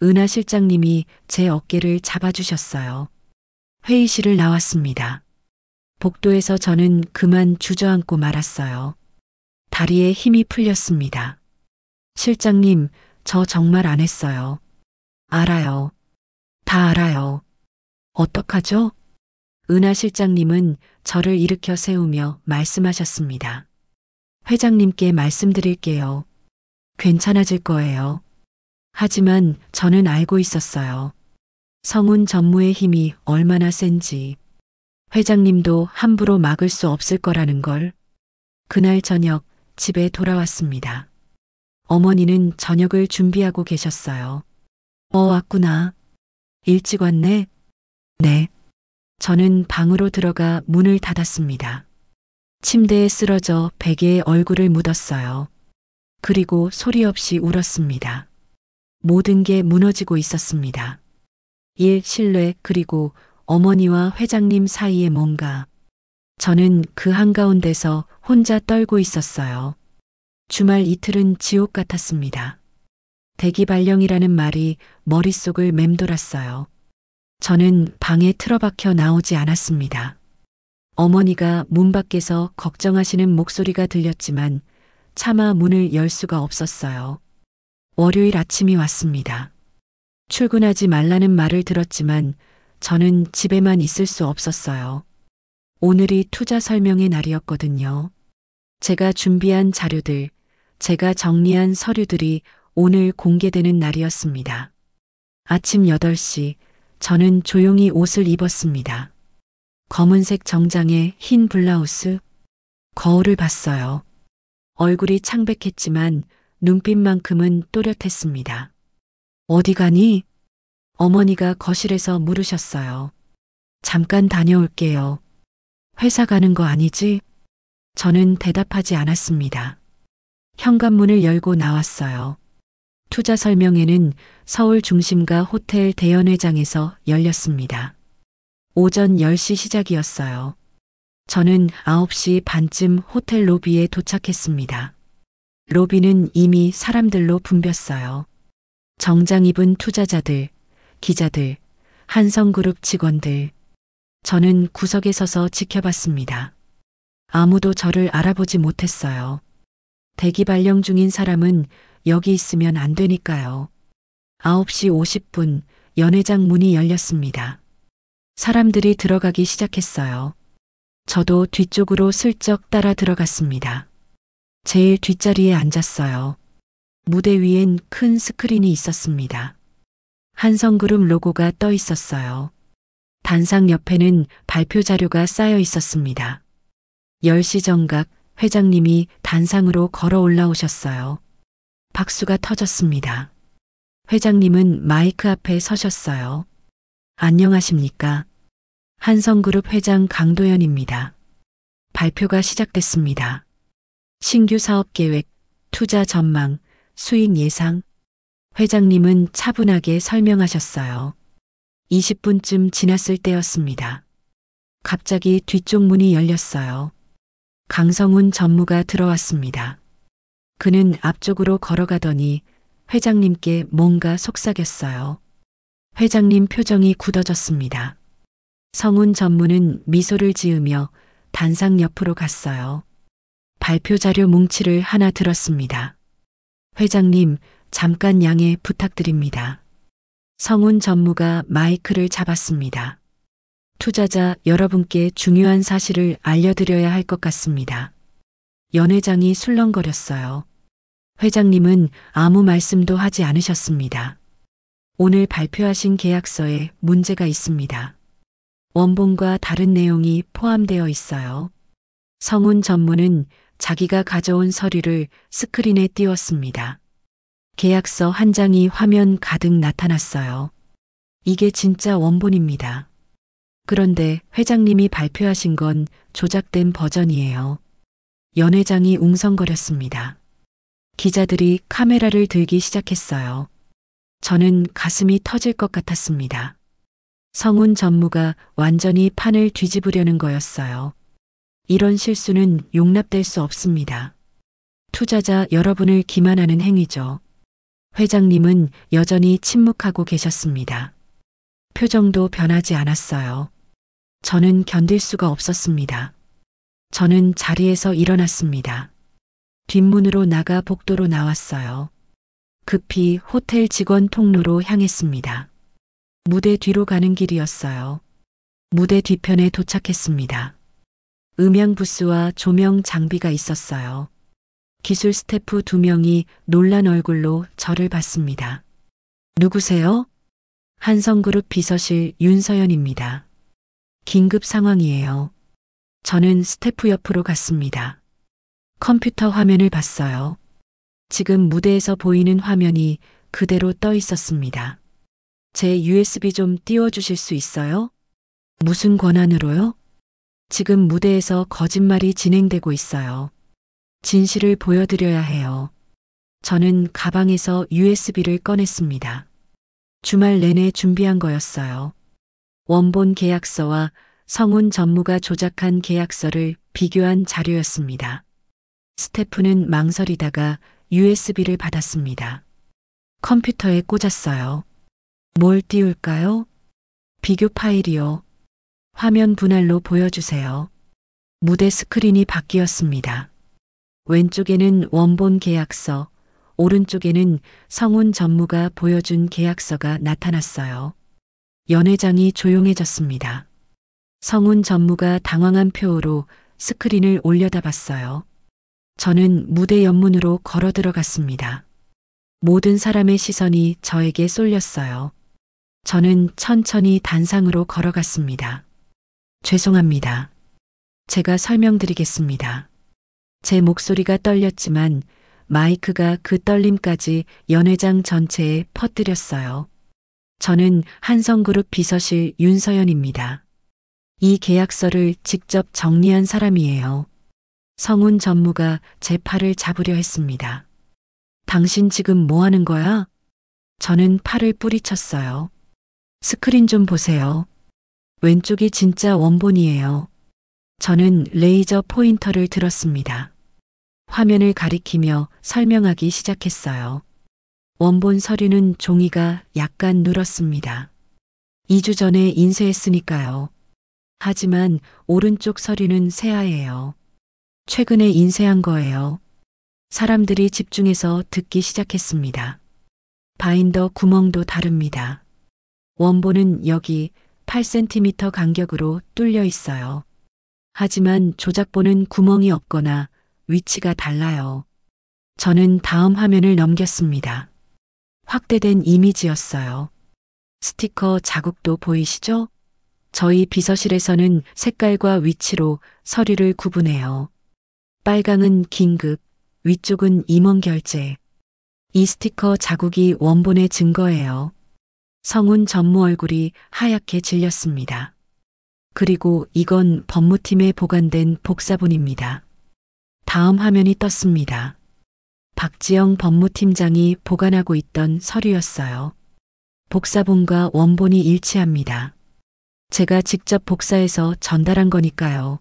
은하 실장님이 제 어깨를 잡아주셨어요. 회의실을 나왔습니다. 복도에서 저는 그만 주저앉고 말았어요. 다리에 힘이 풀렸습니다. 실장님, 저 정말 안 했어요. 알아요. 다 알아요. 어떡하죠? 은하 실장님은 저를 일으켜 세우며 말씀하셨습니다. 회장님께 말씀드릴게요. 괜찮아질 거예요. 하지만 저는 알고 있었어요. 성훈 전무의 힘이 얼마나 센지. 회장님도 함부로 막을 수 없을 거라는 걸. 그날 저녁 집에 돌아왔습니다. 어머니는 저녁을 준비하고 계셨어요. 왔구나. 일찍 왔네? 네. 저는 방으로 들어가 문을 닫았습니다. 침대에 쓰러져 베개에 얼굴을 묻었어요. 그리고 소리 없이 울었습니다. 모든 게 무너지고 있었습니다. 일, 신뢰, 그리고 어머니와 회장님 사이에 뭔가. 저는 그 한가운데서 혼자 떨고 있었어요. 주말 이틀은 지옥 같았습니다. 대기 발령이라는 말이 머릿속을 맴돌았어요. 저는 방에 틀어박혀 나오지 않았습니다. 어머니가 문 밖에서 걱정하시는 목소리가 들렸지만 차마 문을 열 수가 없었어요. 월요일 아침이 왔습니다. 출근하지 말라는 말을 들었지만 저는 집에만 있을 수 없었어요. 오늘이 투자 설명의 날이었거든요. 제가 준비한 자료들, 제가 정리한 서류들이 오늘 공개되는 날이었습니다. 아침 8시 저는 조용히 옷을 입었습니다. 검은색 정장에 흰 블라우스, 거울을 봤어요. 얼굴이 창백했지만 눈빛만큼은 또렷했습니다. 어디 가니? 어머니가 거실에서 물으셨어요. 잠깐 다녀올게요. 회사 가는 거 아니지? 저는 대답하지 않았습니다. 현관문을 열고 나왔어요. 투자 설명회는 서울 중심가 호텔 대연회장에서 열렸습니다. 오전 10시 시작이었어요. 저는 9시 반쯤 호텔 로비에 도착했습니다. 로비는 이미 사람들로 붐볐어요. 정장 입은 투자자들, 기자들, 한성그룹 직원들. 저는 구석에 서서 지켜봤습니다. 아무도 저를 알아보지 못했어요. 대기 발령 중인 사람은 여기 있으면 안 되니까요. 9시 50분 연회장 문이 열렸습니다. 사람들이 들어가기 시작했어요. 저도 뒤쪽으로 슬쩍 따라 들어갔습니다. 제일 뒷자리에 앉았어요. 무대 위엔 큰 스크린이 있었습니다. 한성그룹 로고가 떠 있었어요. 단상 옆에는 발표 자료가 쌓여 있었습니다. 10시 정각 회장님이 단상으로 걸어 올라오셨어요. 박수가 터졌습니다. 회장님은 마이크 앞에 서셨어요. 안녕하십니까? 한성그룹 회장 강도연입니다. 발표가 시작됐습니다. 신규 사업 계획, 투자 전망, 수익 예상. 회장님은 차분하게 설명하셨어요. 20분쯤 지났을 때였습니다. 갑자기 뒤쪽 문이 열렸어요. 강성훈 전무가 들어왔습니다. 그는 앞쪽으로 걸어가더니 회장님께 뭔가 속삭였어요. 회장님 표정이 굳어졌습니다. 성훈 전무는 미소를 지으며 단상 옆으로 갔어요. 발표 자료 뭉치를 하나 들었습니다. 회장님, 잠깐 양해 부탁드립니다. 성훈 전무가 마이크를 잡았습니다. 투자자 여러분께 중요한 사실을 알려드려야 할 것 같습니다. 연회장이 술렁거렸어요. 회장님은 아무 말씀도 하지 않으셨습니다. 오늘 발표하신 계약서에 문제가 있습니다. 원본과 다른 내용이 포함되어 있어요. 성훈 전무는 자기가 가져온 서류를 스크린에 띄웠습니다. 계약서 한 장이 화면 가득 나타났어요. 이게 진짜 원본입니다. 그런데 회장님이 발표하신 건 조작된 버전이에요. 연회장이 웅성거렸습니다. 기자들이 카메라를 들기 시작했어요. 저는 가슴이 터질 것 같았습니다. 성훈 전무가 완전히 판을 뒤집으려는 거였어요. 이런 실수는 용납될 수 없습니다. 투자자 여러분을 기만하는 행위죠. 회장님은 여전히 침묵하고 계셨습니다. 표정도 변하지 않았어요. 저는 견딜 수가 없었습니다. 저는 자리에서 일어났습니다. 뒷문으로 나가 복도로 나왔어요. 급히 호텔 직원 통로로 향했습니다. 무대 뒤로 가는 길이었어요. 무대 뒤편에 도착했습니다. 음향 부스와 조명 장비가 있었어요. 기술 스태프 2명이 놀란 얼굴로 저를 봤습니다. 누구세요? 한성그룹 비서실 윤서연입니다. 긴급 상황이에요. 저는 스태프 옆으로 갔습니다. 컴퓨터 화면을 봤어요. 지금 무대에서 보이는 화면이 그대로 떠 있었습니다. 제 USB 좀 띄워주실 수 있어요? 무슨 권한으로요? 지금 무대에서 거짓말이 진행되고 있어요. 진실을 보여드려야 해요. 저는 가방에서 USB를 꺼냈습니다. 주말 내내 준비한 거였어요. 원본 계약서와 성훈 전무가 조작한 계약서를 비교한 자료였습니다. 스태프는 망설이다가 USB를 받았습니다. 컴퓨터에 꽂았어요. 뭘 띄울까요? 비교 파일이요. 화면 분할로 보여주세요. 무대 스크린이 바뀌었습니다. 왼쪽에는 원본 계약서, 오른쪽에는 성훈 전무가 보여준 계약서가 나타났어요. 연회장이 조용해졌습니다. 성훈 전무가 당황한 표호로 스크린을 올려다봤어요. 저는 무대 옆문으로 걸어 들어갔습니다. 모든 사람의 시선이 저에게 쏠렸어요. 저는 천천히 단상으로 걸어갔습니다. 죄송합니다. 제가 설명드리겠습니다. 제 목소리가 떨렸지만 마이크가 그 떨림까지 연회장 전체에 퍼뜨렸어요. 저는 한성그룹 비서실 윤서연입니다. 이 계약서를 직접 정리한 사람이에요. 성훈 전무가 제 팔을 잡으려 했습니다. 당신 지금 뭐 하는 거야? 저는 팔을 뿌리쳤어요. 스크린 좀 보세요. 왼쪽이 진짜 원본이에요. 저는 레이저 포인터를 들었습니다. 화면을 가리키며 설명하기 시작했어요. 원본 서류는 종이가 약간 눌었습니다. 2주 전에 인쇄했으니까요. 하지만 오른쪽 서류는 새하예요. 최근에 인쇄한 거예요. 사람들이 집중해서 듣기 시작했습니다. 바인더 구멍도 다릅니다. 원본은 여기 8cm 간격으로 뚫려 있어요. 하지만 조작본은 구멍이 없거나 위치가 달라요. 저는 다음 화면을 넘겼습니다. 확대된 이미지였어요. 스티커 자국도 보이시죠? 저희 비서실에서는 색깔과 위치로 서류를 구분해요. 빨강은 긴급, 위쪽은 임원 결제. 이 스티커 자국이 원본의 증거예요. 성운 전무 얼굴이 하얗게 질렸습니다. 그리고 이건 법무팀에 보관된 복사본입니다. 다음 화면이 떴습니다. 박지영 법무팀장이 보관하고 있던 서류였어요. 복사본과 원본이 일치합니다. 제가 직접 복사해서 전달한 거니까요.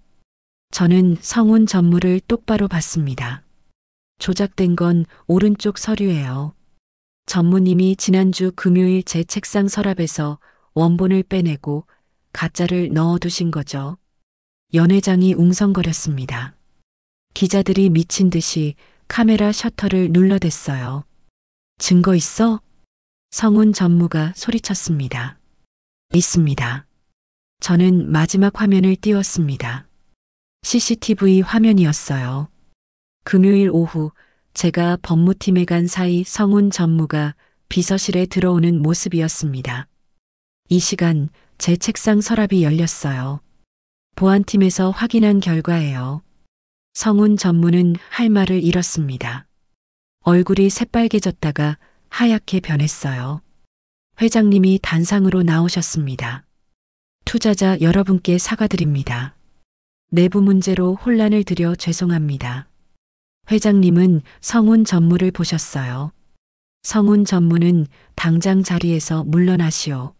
저는 성운 전무를 똑바로 봤습니다. 조작된 건 오른쪽 서류예요. 전무님이 지난주 금요일 제 책상 서랍에서 원본을 빼내고 가짜를 넣어두신 거죠. 연 회장이 웅성거렸습니다. 기자들이 미친 듯이 카메라 셔터를 눌러댔어요. 증거 있어? 성운 전무가 소리쳤습니다. 있습니다. 저는 마지막 화면을 띄웠습니다. CCTV 화면이었어요. 금요일 오후 제가 법무팀에 간 사이 성운 전무가 비서실에 들어오는 모습이었습니다. 이 시간 제 책상 서랍이 열렸어요. 보안팀에서 확인한 결과예요. 성운 전무는 할 말을 잃었습니다. 얼굴이 새빨개졌다가 하얗게 변했어요. 회장님이 단상으로 나오셨습니다. 투자자 여러분께 사과드립니다. 내부 문제로 혼란을 드려 죄송합니다. 회장님은 성운 전무를 보셨어요. 성운 전무는 당장 자리에서 물러나시오.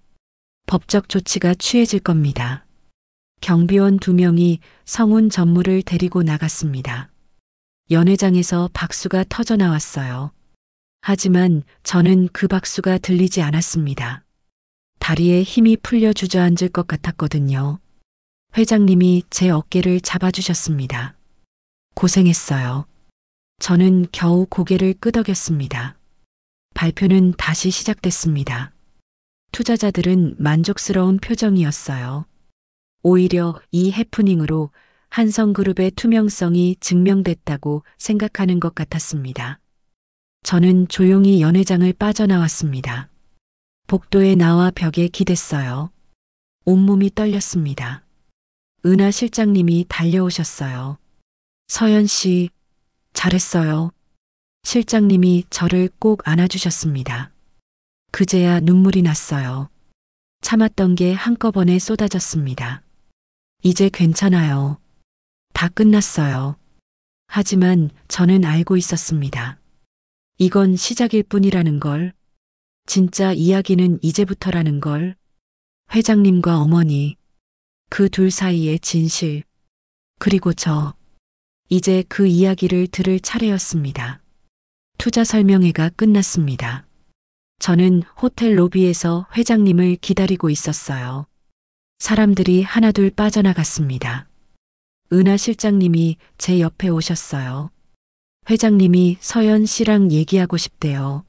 법적 조치가 취해질 겁니다. 경비원 2명이 성운 전무를 데리고 나갔습니다. 연회장에서 박수가 터져 나왔어요. 하지만 저는 그 박수가 들리지 않았습니다. 다리에 힘이 풀려 주저앉을 것 같았거든요. 회장님이 제 어깨를 잡아주셨습니다. 고생했어요. 저는 겨우 고개를 끄덕였습니다. 발표는 다시 시작됐습니다. 투자자들은 만족스러운 표정이었어요. 오히려 이 해프닝으로 한성그룹의 투명성이 증명됐다고 생각하는 것 같았습니다. 저는 조용히 연회장을 빠져나왔습니다. 복도에 나와 벽에 기댔어요. 온몸이 떨렸습니다. 은하 실장님이 달려오셨어요. 서연 씨, 잘했어요. 실장님이 저를 꼭 안아주셨습니다. 그제야 눈물이 났어요. 참았던 게 한꺼번에 쏟아졌습니다. 이제 괜찮아요. 다 끝났어요. 하지만 저는 알고 있었습니다. 이건 시작일 뿐이라는 걸. 진짜 이야기는 이제부터라는 걸. 회장님과 어머니, 그 둘 사이의 진실, 그리고 저. 이제 그 이야기를 들을 차례였습니다. 투자 설명회가 끝났습니다. 저는 호텔 로비에서 회장님을 기다리고 있었어요. 사람들이 하나둘 빠져나갔습니다. 은하 실장님이 제 옆에 오셨어요. 회장님이 서연 씨랑 얘기하고 싶대요.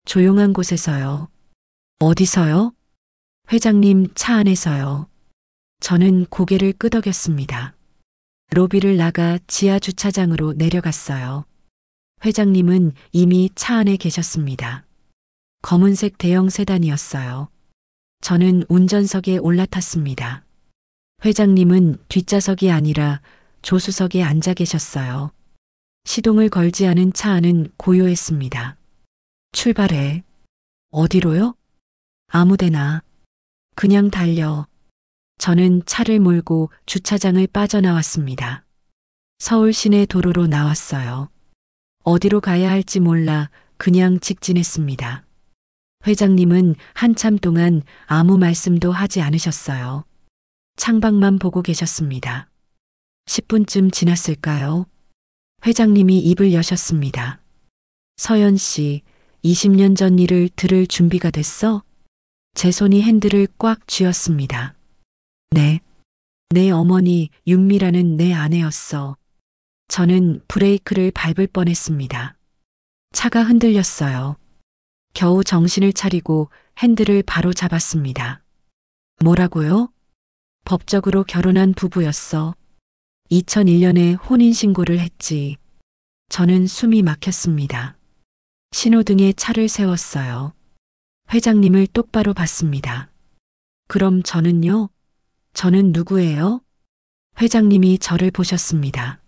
조용한 곳에서요. 어디서요? 회장님 차 안에서요. 저는 고개를 끄덕였습니다. 로비를 나가 지하 주차장으로 내려갔어요. 회장님은 이미 차 안에 계셨습니다. 검은색 대형 세단이었어요. 저는 운전석에 올라탔습니다. 회장님은 뒷좌석이 아니라 조수석에 앉아 계셨어요. 시동을 걸지 않은 차 안은 고요했습니다. 출발해. 어디로요? 아무데나. 그냥 달려. 저는 차를 몰고 주차장을 빠져나왔습니다. 서울 시내 도로로 나왔어요. 어디로 가야 할지 몰라 그냥 직진했습니다. 회장님은 한참 동안 아무 말씀도 하지 않으셨어요. 창밖만 보고 계셨습니다. 10분쯤 지났을까요? 회장님이 입을 여셨습니다. 서연 씨, 20년 전 일을 들을 준비가 됐어? 제 손이 핸들을 꽉 쥐었습니다. 네. 내 어머니 윤미라는 내 아내였어. 저는 브레이크를 밟을 뻔했습니다. 차가 흔들렸어요. 겨우 정신을 차리고 핸들을 바로 잡았습니다. 뭐라고요? 법적으로 결혼한 부부였어. 2001년에 혼인신고를 했지. 저는 숨이 막혔습니다. 신호등에 차를 세웠어요. 회장님을 똑바로 봤습니다. 그럼 저는요? 저는 누구예요? 회장님이 저를 보셨습니다.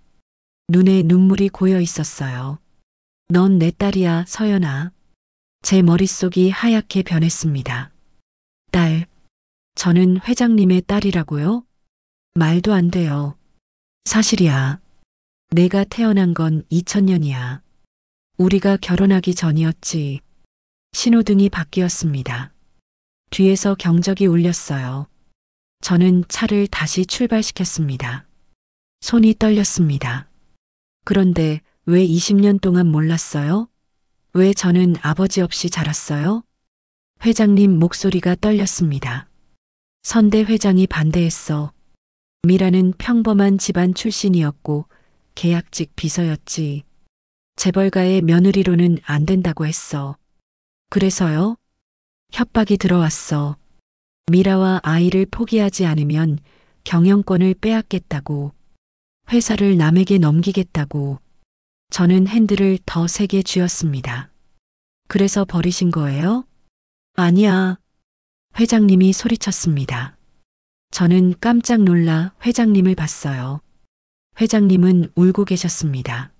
눈에 눈물이 고여 있었어요. 넌 내 딸이야, 서연아. 제 머릿속이 하얗게 변했습니다. 딸. 저는 회장님의 딸이라고요? 말도 안 돼요. 사실이야. 내가 태어난 건 2000년이야. 우리가 결혼하기 전이었지. 신호등이 바뀌었습니다. 뒤에서 경적이 울렸어요. 저는 차를 다시 출발시켰습니다. 손이 떨렸습니다. 그런데 왜 20년 동안 몰랐어요? 왜 저는 아버지 없이 자랐어요? 회장님 목소리가 떨렸습니다. 선대 회장이 반대했어. 미라는 평범한 집안 출신이었고 계약직 비서였지. 재벌가의 며느리로는 안 된다고 했어. 그래서요? 협박이 들어왔어. 미라와 아이를 포기하지 않으면 경영권을 빼앗겠다고. 회사를 남에게 넘기겠다고. 저는 핸들을 더 세게 쥐었습니다. 그래서 버리신 거예요? 아니야. 회장님이 소리쳤습니다. 저는 깜짝 놀라 회장님을 봤어요. 회장님은 울고 계셨습니다.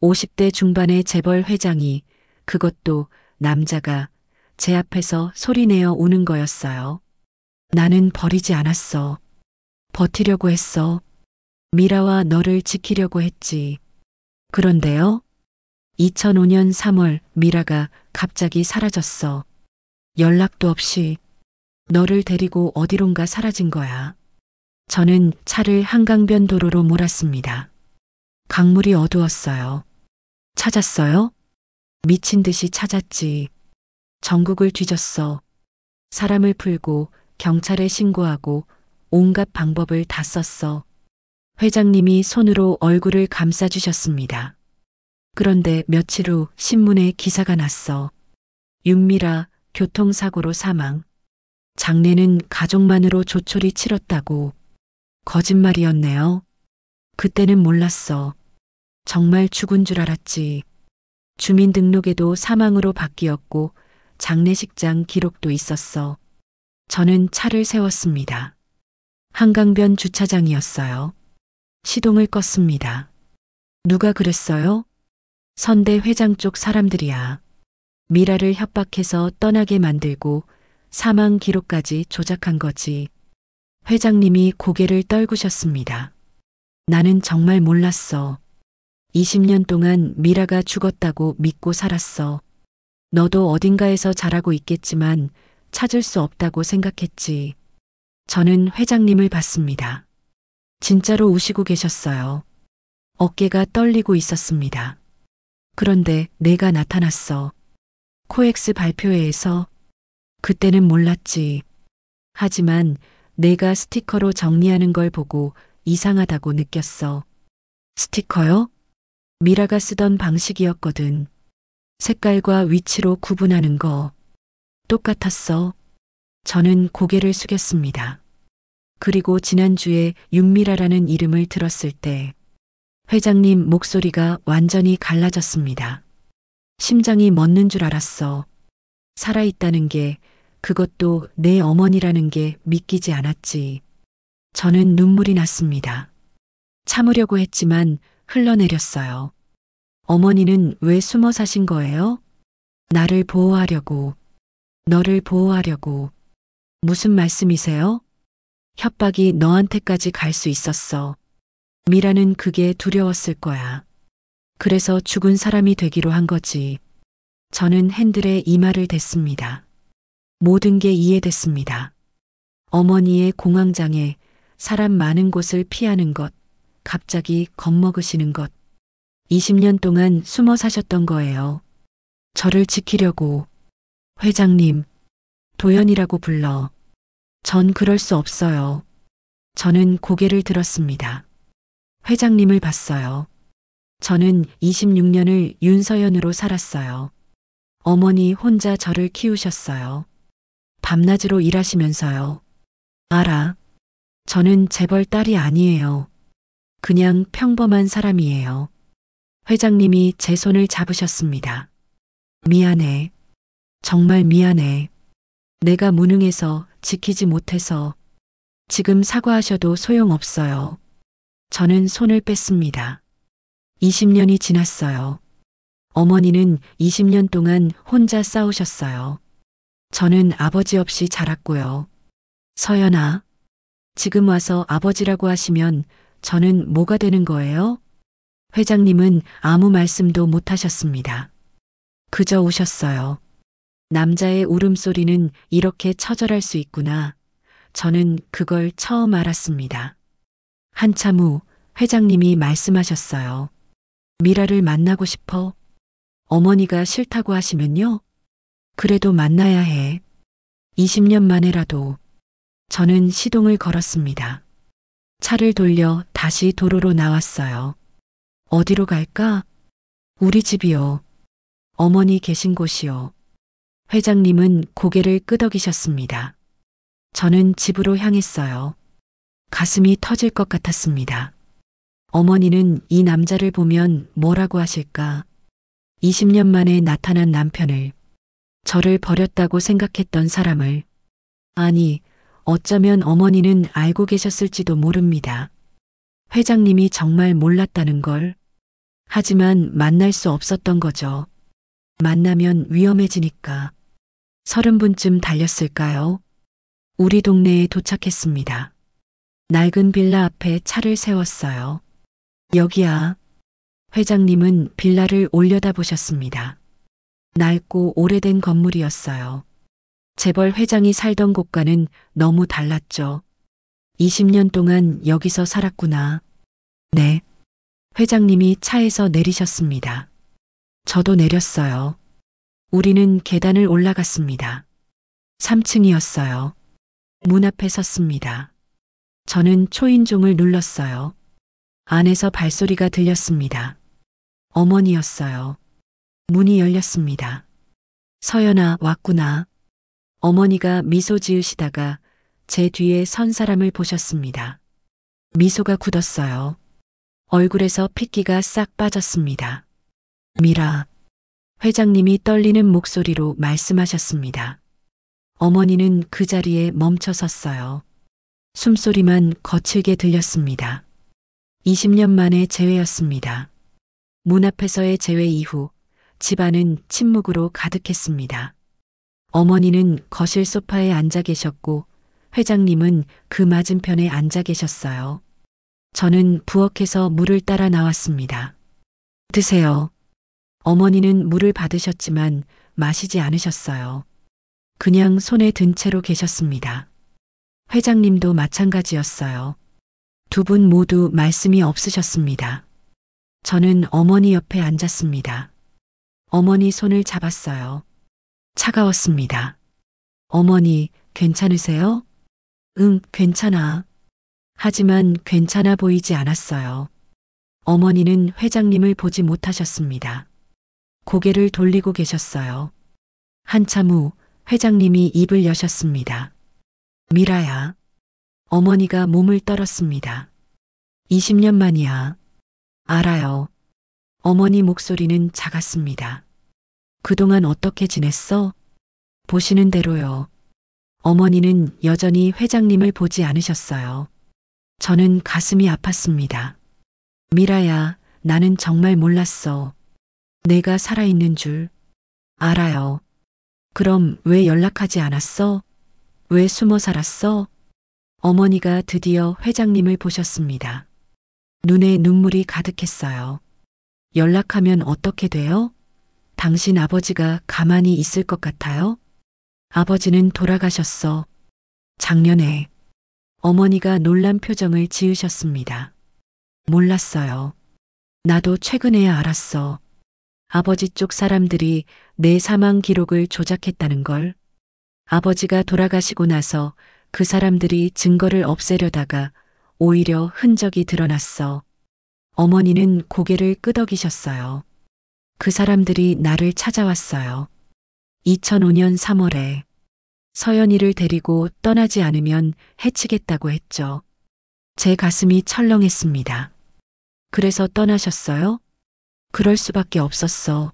50대 중반의 재벌 회장이, 그것도 남자가 제 앞에서 소리내어 우는 거였어요. 나는 버리지 않았어. 버티려고 했어. 미라와 너를 지키려고 했지. 그런데요? 2005년 3월 미라가 갑자기 사라졌어. 연락도 없이. 너를 데리고 어디론가 사라진 거야. 저는 차를 한강변 도로로 몰았습니다. 강물이 어두웠어요. 찾았어요? 미친 듯이 찾았지. 전국을 뒤졌어. 사람을 풀고 경찰에 신고하고 온갖 방법을 다 썼어. 회장님이 손으로 얼굴을 감싸주셨습니다. 그런데 며칠 후 신문에 기사가 났어. 윤미라 교통사고로 사망. 장례는 가족만으로 조촐히 치렀다고. 거짓말이었네요. 그때는 몰랐어. 정말 죽은 줄 알았지. 주민등록에도 사망으로 바뀌었고 장례식장 기록도 있었어. 저는 차를 세웠습니다. 한강변 주차장이었어요. 시동을 껐습니다. 누가 그랬어요? 선대 회장 쪽 사람들이야. 미라를 협박해서 떠나게 만들고 사망 기록까지 조작한 거지. 회장님이 고개를 떨구셨습니다. 나는 정말 몰랐어. 20년 동안 미라가 죽었다고 믿고 살았어. 너도 어딘가에서 자라고 있겠지만 찾을 수 없다고 생각했지. 저는 회장님을 봤습니다. 진짜로 우시고 계셨어요. 어깨가 떨리고 있었습니다. 그런데 내가 나타났어. 코엑스 발표회에서. 그때는 몰랐지. 하지만 내가 스티커로 정리하는 걸 보고 이상하다고 느꼈어. 스티커요? 미라가 쓰던 방식이었거든. 색깔과 위치로 구분하는 거. 똑같았어. 저는 고개를 숙였습니다. 그리고 지난주에 윤미라라는 이름을 들었을 때 회장님 목소리가 완전히 갈라졌습니다. 심장이 멎는 줄 알았어. 살아있다는 게, 그것도 내 어머니라는 게 믿기지 않았지. 저는 눈물이 났습니다. 참으려고 했지만 흘러내렸어요. 어머니는 왜 숨어 사신 거예요? 나를 보호하려고. 너를 보호하려고. 무슨 말씀이세요? 협박이 너한테까지 갈 수 있었어. 미라는 그게 두려웠을 거야. 그래서 죽은 사람이 되기로 한 거지. 저는 핸들에 이마를 댔습니다. 모든 게 이해됐습니다. 어머니의 공황장애, 사람 많은 곳을 피하는 것, 갑자기 겁먹으시는 것. 20년 동안 숨어 사셨던 거예요. 저를 지키려고. 회장님, 도연이라고 불러. 전 그럴 수 없어요. 저는 고개를 들었습니다. 회장님을 봤어요. 저는 26년을 윤서연으로 살았어요. 어머니 혼자 저를 키우셨어요. 밤낮으로 일하시면서요. 알아. 저는 재벌 딸이 아니에요. 그냥 평범한 사람이에요. 회장님이 제 손을 잡으셨습니다. 미안해. 정말 미안해. 내가 무능해서 지키지 못해서 지금 사과하셔도 소용없어요. 저는 손을 뺐습니다. 20년이 지났어요. 어머니는 20년 동안 혼자 싸우셨어요. 저는 아버지 없이 자랐고요. 서연아, 지금 와서 아버지라고 하시면 저는 뭐가 되는 거예요? 회장님은 아무 말씀도 못 하셨습니다. 그저 우셨어요. 남자의 울음소리는 이렇게 처절할 수 있구나. 저는 그걸 처음 알았습니다. 한참 후 회장님이 말씀하셨어요. 미라를 만나고 싶어? 어머니가 싫다고 하시면요? 그래도 만나야 해. 20년 만에라도. 저는 시동을 걸었습니다. 차를 돌려 다시 도로로 나왔어요. 어디로 갈까? 우리 집이요. 어머니 계신 곳이요. 회장님은 고개를 끄덕이셨습니다. 저는 집으로 향했어요. 가슴이 터질 것 같았습니다. 어머니는 이 남자를 보면 뭐라고 하실까? 20년 만에 나타난 남편을, 저를 버렸다고 생각했던 사람을, 아니, 어쩌면 어머니는 알고 계셨을지도 모릅니다. 회장님이 정말 몰랐다는 걸. 하지만 만날 수 없었던 거죠. 만나면 위험해지니까. 30분쯤 달렸을까요? 우리 동네에 도착했습니다. 낡은 빌라 앞에 차를 세웠어요. 여기야. 회장님은 빌라를 올려다보셨습니다. 낡고 오래된 건물이었어요. 재벌 회장이 살던 곳과는 너무 달랐죠. 20년 동안 여기서 살았구나. 네. 회장님이 차에서 내리셨습니다. 저도 내렸어요. 우리는 계단을 올라갔습니다. 3층이었어요. 문 앞에 섰습니다. 저는 초인종을 눌렀어요. 안에서 발소리가 들렸습니다. 어머니였어요. 문이 열렸습니다. 서연아, 왔구나. 어머니가 미소 지으시다가 제 뒤에 선 사람을 보셨습니다. 미소가 굳었어요. 얼굴에서 핏기가 싹 빠졌습니다. 미라. 회장님이 떨리는 목소리로 말씀하셨습니다. 어머니는 그 자리에 멈춰 섰어요. 숨소리만 거칠게 들렸습니다. 20년 만에 재회였습니다. 문 앞에서의 재회 이후 집안은 침묵으로 가득했습니다. 어머니는 거실 소파에 앉아 계셨고 회장님은 그 맞은편에 앉아 계셨어요. 저는 부엌에서 물을 따라 나왔습니다. 드세요. 어머니는 물을 받으셨지만 마시지 않으셨어요. 그냥 손에 든 채로 계셨습니다. 회장님도 마찬가지였어요. 두 분 모두 말씀이 없으셨습니다. 저는 어머니 옆에 앉았습니다. 어머니 손을 잡았어요. 차가웠습니다. 어머니, 괜찮으세요? 응, 괜찮아. 하지만 괜찮아 보이지 않았어요. 어머니는 회장님을 보지 못하셨습니다. 고개를 돌리고 계셨어요. 한참 후 회장님이 입을 여셨습니다. 미라야. 어머니가 몸을 떨었습니다. 20년 만이야. 알아요. 어머니 목소리는 작았습니다. 그동안 어떻게 지냈어? 보시는 대로요. 어머니는 여전히 회장님을 보지 않으셨어요. 저는 가슴이 아팠습니다. 미라야, 나는 정말 몰랐어. 내가 살아있는 줄. 알아요. 그럼 왜 연락하지 않았어? 왜 숨어 살았어? 어머니가 드디어 회장님을 보셨습니다. 눈에 눈물이 가득했어요. 연락하면 어떻게 돼요? 당신 아버지가 가만히 있을 것 같아요? 아버지는 돌아가셨어. 작년에. 어머니가 놀란 표정을 지으셨습니다. 몰랐어요. 나도 최근에야 알았어. 아버지 쪽 사람들이 내 사망 기록을 조작했다는 걸. 아버지가 돌아가시고 나서 그 사람들이 증거를 없애려다가 오히려 흔적이 드러났어. 어머니는 고개를 끄덕이셨어요. 그 사람들이 나를 찾아왔어요. 2005년 3월에 서연이를 데리고 떠나지 않으면 해치겠다고 했죠. 제 가슴이 철렁했습니다. 그래서 떠나셨어요? 그럴 수밖에 없었어.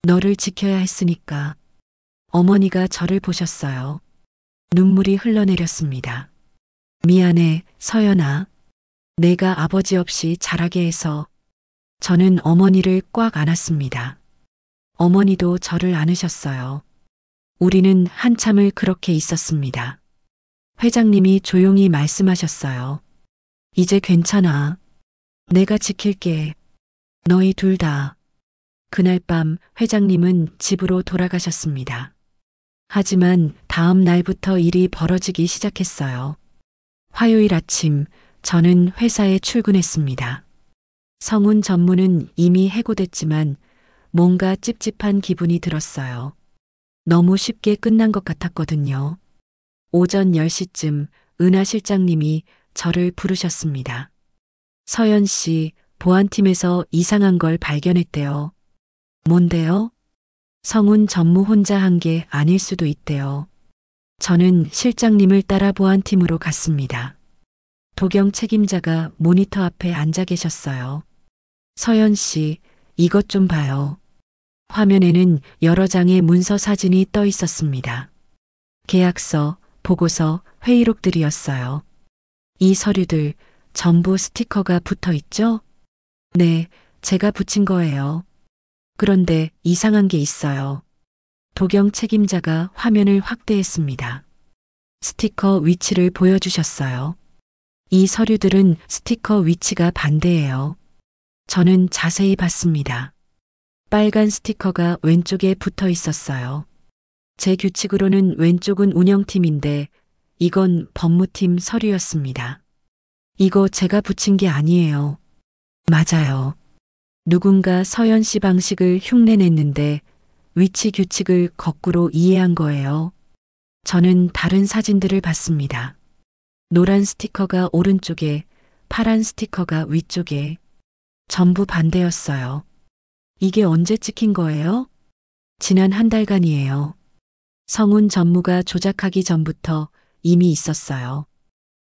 너를 지켜야 했으니까. 어머니가 저를 보셨어요. 눈물이 흘러내렸습니다. 미안해, 서연아. 내가 아버지 없이 자라게 해서. 저는 어머니를 꽉 안았습니다. 어머니도 저를 안으셨어요. 우리는 한참을 그렇게 있었습니다. 회장님이 조용히 말씀하셨어요. 이제 괜찮아. 내가 지킬게. 너희 둘 다. 그날 밤 회장님은 집으로 돌아가셨습니다. 하지만 다음 날부터 일이 벌어지기 시작했어요. 화요일 아침 저는 회사에 출근했습니다. 성운 전무는 이미 해고됐지만 뭔가 찝찝한 기분이 들었어요. 너무 쉽게 끝난 것 같았거든요. 오전 10시쯤 은하 실장님이 저를 부르셨습니다. 서연 씨, 보안팀에서 이상한 걸 발견했대요. 뭔데요? 성운 전무 혼자 한 게 아닐 수도 있대요. 저는 실장님을 따라 보안팀으로 갔습니다. 도경 책임자가 모니터 앞에 앉아 계셨어요. 서연 씨, 이것 좀 봐요. 화면에는 여러 장의 문서 사진이 떠 있었습니다. 계약서, 보고서, 회의록들이었어요. 이 서류들 전부 스티커가 붙어 있죠? 네, 제가 붙인 거예요. 그런데 이상한 게 있어요. 도경 책임자가 화면을 확대했습니다. 스티커 위치를 보여주셨어요. 이 서류들은 스티커 위치가 반대예요. 저는 자세히 봤습니다. 빨간 스티커가 왼쪽에 붙어 있었어요. 제 규칙으로는 왼쪽은 운영팀인데 이건 법무팀 서류였습니다. 이거 제가 붙인 게 아니에요. 맞아요. 누군가 서연 씨 방식을 흉내냈는데 위치 규칙을 거꾸로 이해한 거예요. 저는 다른 사진들을 봤습니다. 노란 스티커가 오른쪽에, 파란 스티커가 위쪽에. 전부 반대였어요. 이게 언제 찍힌 거예요? 지난 한 달간이에요. 성운 전무가 조작하기 전부터 이미 있었어요.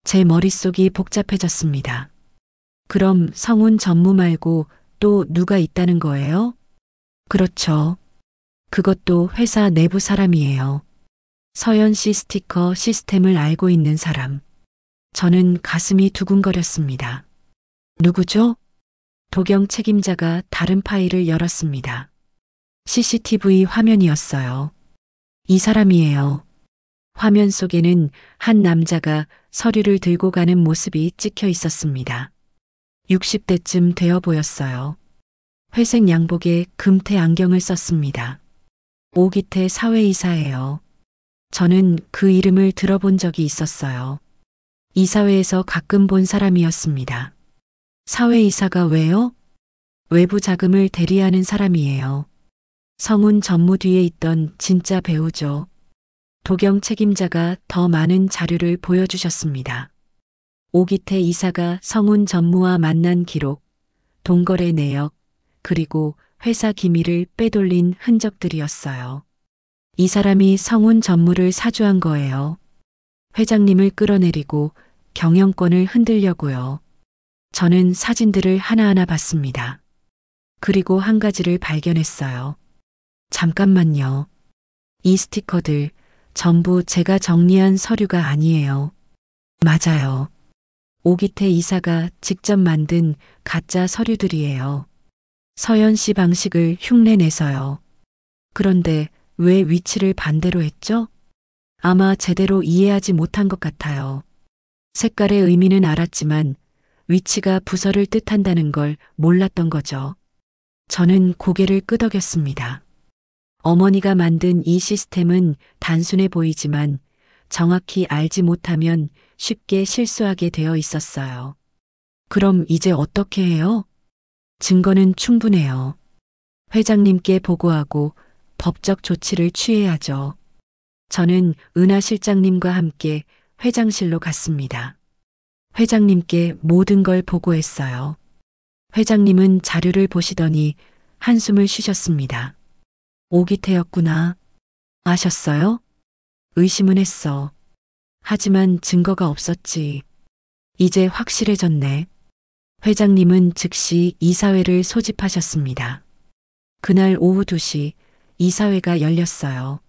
제 머릿속이 복잡해졌습니다. 그럼 성운 전무 말고 또 누가 있다는 거예요? 그렇죠. 그것도 회사 내부 사람이에요. 서연 씨 스티커 시스템을 알고 있는 사람. 저는 가슴이 두근거렸습니다. 누구죠? 도경 책임자가 다른 파일을 열었습니다. CCTV 화면이었어요. 이 사람이에요. 화면 속에는 한 남자가 서류를 들고 가는 모습이 찍혀 있었습니다. 60대쯤 되어 보였어요. 회색 양복에 금태 안경을 썼습니다. 오기태 사회이사예요. 저는 그 이름을 들어본 적이 있었어요. 이사회에서 가끔 본 사람이었습니다. 사회이사가 왜요? 외부 자금을 대리하는 사람이에요. 성운 전무 뒤에 있던 진짜 배우죠. 도경 책임자가 더 많은 자료를 보여주셨습니다. 오기태 이사가 성운 전무와 만난 기록, 동거래 내역, 그리고 회사 기밀을 빼돌린 흔적들이었어요. 이 사람이 성운 전무를 사주한 거예요. 회장님을 끌어내리고 경영권을 흔들려고요. 저는 사진들을 하나하나 봤습니다. 그리고 한 가지를 발견했어요. 잠깐만요. 이 스티커들 전부 제가 정리한 서류가 아니에요. 맞아요. 오기태 이사가 직접 만든 가짜 서류들이에요. 서연 씨 방식을 흉내내서요. 그런데 왜 위치를 반대로 했죠? 아마 제대로 이해하지 못한 것 같아요. 색깔의 의미는 알았지만 위치가 부서를 뜻한다는 걸 몰랐던 거죠. 저는 고개를 끄덕였습니다. 어머니가 만든 이 시스템은 단순해 보이지만 정확히 알지 못하면 쉽게 실수하게 되어 있었어요. 그럼 이제 어떻게 해요? 증거는 충분해요. 회장님께 보고하고 법적 조치를 취해야죠. 저는 은하 실장님과 함께 회장실로 갔습니다. 회장님께 모든 걸 보고했어요. 회장님은 자료를 보시더니 한숨을 쉬셨습니다. 오기태였구나. 아셨어요? 의심은 했어. 하지만 증거가 없었지. 이제 확실해졌네. 회장님은 즉시 이사회를 소집하셨습니다. 그날 오후 2시 이사회가 열렸어요.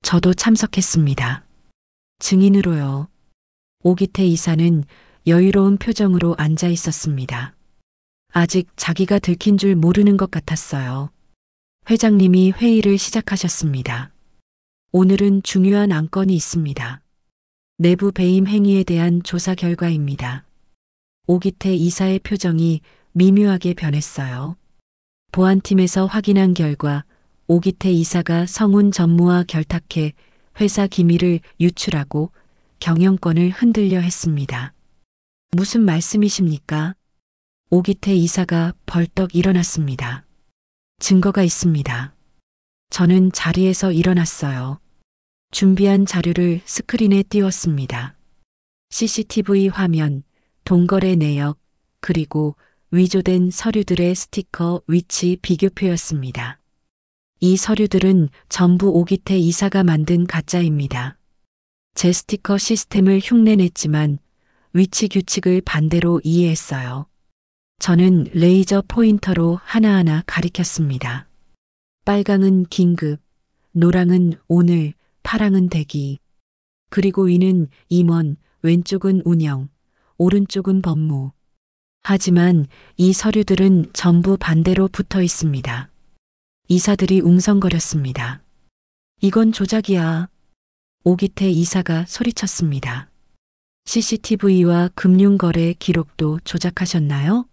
저도 참석했습니다. 증인으로요. 오기태 이사는 여유로운 표정으로 앉아 있었습니다. 아직 자기가 들킨 줄 모르는 것 같았어요. 회장님이 회의를 시작하셨습니다. 오늘은 중요한 안건이 있습니다. 내부 배임 행위에 대한 조사 결과입니다. 오기태 이사의 표정이 미묘하게 변했어요. 보안팀에서 확인한 결과 오기태 이사가 성운 전무와 결탁해 회사 기밀을 유출하고 경영권을 흔들려 했습니다. 무슨 말씀이십니까? 오기태 이사가 벌떡 일어났습니다. 증거가 있습니다. 저는 자리에서 일어났어요. 준비한 자료를 스크린에 띄웠습니다. CCTV 화면, 동거래 내역, 그리고 위조된 서류들의 스티커 위치 비교표였습니다. 이 서류들은 전부 오기태 이사가 만든 가짜입니다. 제 스티커 시스템을 흉내냈지만 위치 규칙을 반대로 이해했어요. 저는 레이저 포인터로 하나하나 가리켰습니다. 빨강은 긴급, 노랑은 오늘, 파랑은 대기. 그리고 위는 임원, 왼쪽은 운영, 오른쪽은 법무. 하지만 이 서류들은 전부 반대로 붙어 있습니다. 이사들이 웅성거렸습니다. 이건 조작이야. 오기태 이사가 소리쳤습니다. CCTV와 금융거래 기록도 조작하셨나요?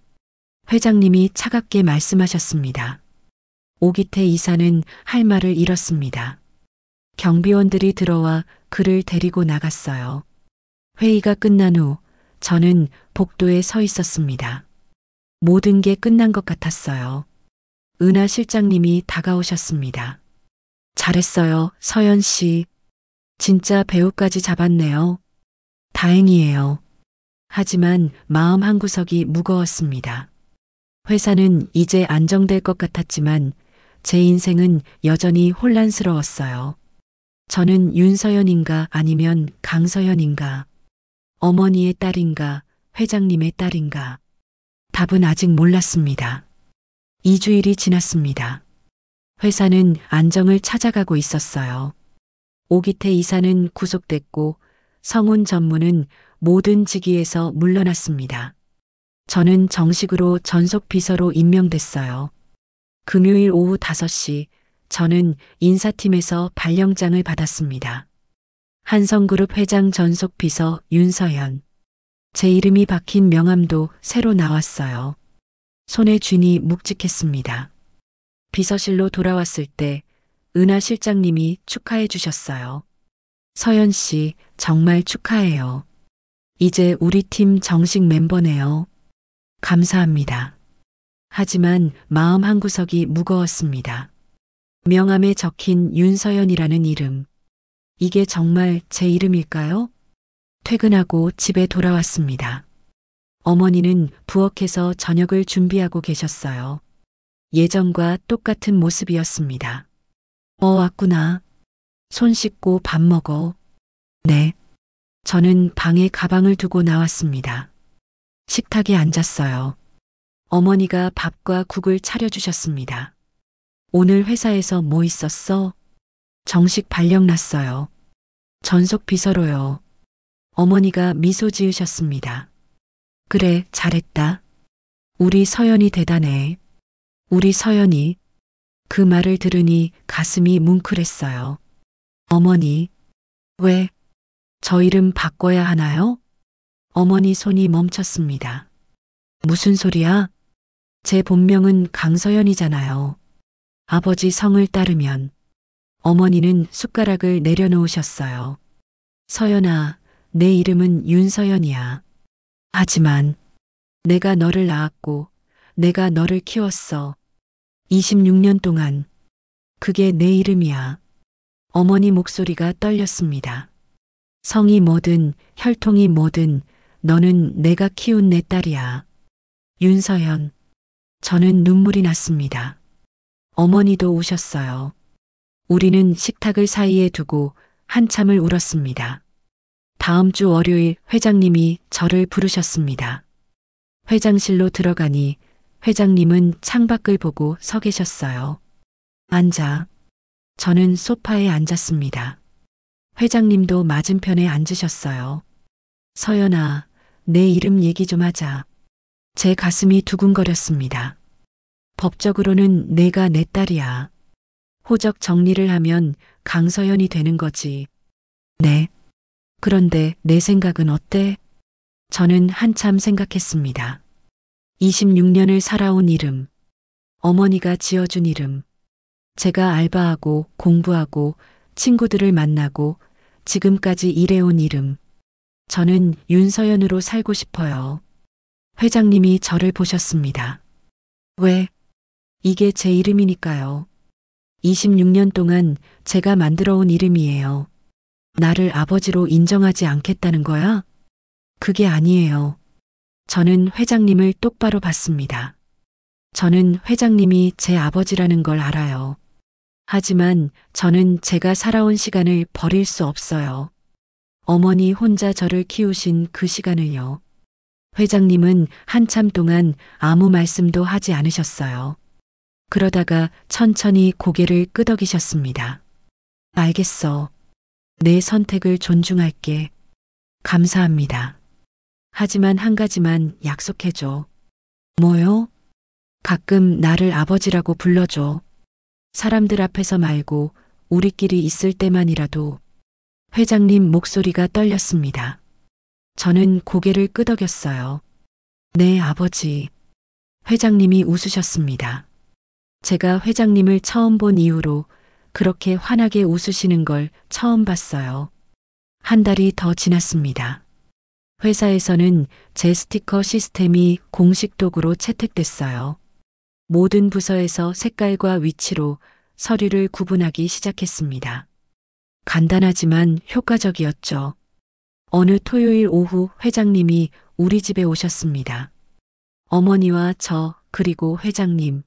회장님이 차갑게 말씀하셨습니다. 오기태 이사는 할 말을 잃었습니다. 경비원들이 들어와 그를 데리고 나갔어요. 회의가 끝난 후 저는 복도에 서 있었습니다. 모든 게 끝난 것 같았어요. 은하 실장님이 다가오셨습니다. 잘했어요, 서연 씨. 진짜 배우까지 잡았네요. 다행이에요. 하지만 마음 한구석이 무거웠습니다. 회사는 이제 안정될 것 같았지만 제 인생은 여전히 혼란스러웠어요. 저는 윤서연인가 아니면 강서연인가, 어머니의 딸인가, 회장님의 딸인가. 답은 아직 몰랐습니다. 2주일이 지났습니다. 회사는 안정을 찾아가고 있었어요. 오기태 이사는 구속됐고 성운 전무는 모든 직위에서 물러났습니다. 저는 정식으로 전속 비서로 임명됐어요. 금요일 오후 5시 저는 인사팀에서 발령장을 받았습니다. 한성그룹 회장 전속 비서 윤서연. 제 이름이 박힌 명함도 새로 나왔어요. 손에 쥔이 묵직했습니다. 비서실로 돌아왔을 때 은하 실장님이 축하해 주셨어요. 서연 씨, 정말 축하해요. 이제 우리 팀 정식 멤버네요. 감사합니다. 하지만 마음 한구석이 무거웠습니다. 명함에 적힌 윤서연이라는 이름. 이게 정말 제 이름일까요? 퇴근하고 집에 돌아왔습니다. 어머니는 부엌에서 저녁을 준비하고 계셨어요. 예전과 똑같은 모습이었습니다. 왔구나. 손 씻고 밥 먹어. 네. 저는 방에 가방을 두고 나왔습니다. 식탁에 앉았어요. 어머니가 밥과 국을 차려주셨습니다. 오늘 회사에서 뭐 있었어? 정식 발령 났어요. 전속 비서로요. 어머니가 미소 지으셨습니다. 그래, 잘했다. 우리 서연이 대단해. 우리 서연이. 그 말을 들으니 가슴이 뭉클했어요. 어머니, 왜? 저 이름 바꿔야 하나요? 어머니 손이 멈췄습니다. 무슨 소리야? 제 본명은 강서연이잖아요. 아버지 성을 따르면. 어머니는 숟가락을 내려놓으셨어요. 서연아, 내 이름은 윤서연이야. 하지만 내가 너를 낳았고 내가 너를 키웠어. 26년 동안. 그게 내 이름이야. 어머니 목소리가 떨렸습니다. 성이 뭐든 혈통이 뭐든 너는 내가 키운 내 딸이야. 윤서연. 저는 눈물이 났습니다. 어머니도 우셨어요. 우리는 식탁을 사이에 두고 한참을 울었습니다. 다음 주 월요일 회장님이 저를 부르셨습니다. 회장실로 들어가니 회장님은 창밖을 보고 서 계셨어요. 앉아. 저는 소파에 앉았습니다. 회장님도 맞은편에 앉으셨어요. 서연아, 내 이름 얘기 좀 하자. 제 가슴이 두근거렸습니다. 법적으로는 내가 내 딸이야. 호적 정리를 하면 강서연이 되는 거지. 네. 그런데 내 생각은 어때? 저는 한참 생각했습니다. 26년을 살아온 이름, 어머니가 지어준 이름, 제가 알바하고 공부하고 친구들을 만나고 지금까지 일해온 이름. 저는 윤서연으로 살고 싶어요. 회장님이 저를 보셨습니다. 왜? 이게 제 이름이니까요. 26년 동안 제가 만들어 온 이름이에요. 나를 아버지로 인정하지 않겠다는 거야? 그게 아니에요. 저는 회장님을 똑바로 봤습니다. 저는 회장님이 제 아버지라는 걸 알아요. 하지만 저는 제가 살아온 시간을 버릴 수 없어요. 어머니 혼자 저를 키우신 그 시간을요. 회장님은 한참 동안 아무 말씀도 하지 않으셨어요. 그러다가 천천히 고개를 끄덕이셨습니다. 알겠어. 내 선택을 존중할게. 감사합니다. 하지만 한 가지만 약속해줘. 뭐요? 가끔 나를 아버지라고 불러줘. 사람들 앞에서 말고 우리끼리 있을 때만이라도. 회장님 목소리가 떨렸습니다. 저는 고개를 끄덕였어요. 네, 아버지. 회장님이 웃으셨습니다. 제가 회장님을 처음 본 이후로 그렇게 환하게 웃으시는 걸 처음 봤어요. 한 달이 더 지났습니다. 회사에서는 제 스티커 시스템이 공식적으로 채택됐어요. 모든 부서에서 색깔과 위치로 서류를 구분하기 시작했습니다. 간단하지만 효과적이었죠. 어느 토요일 오후 회장님이 우리 집에 오셨습니다. 어머니와 저 그리고 회장님.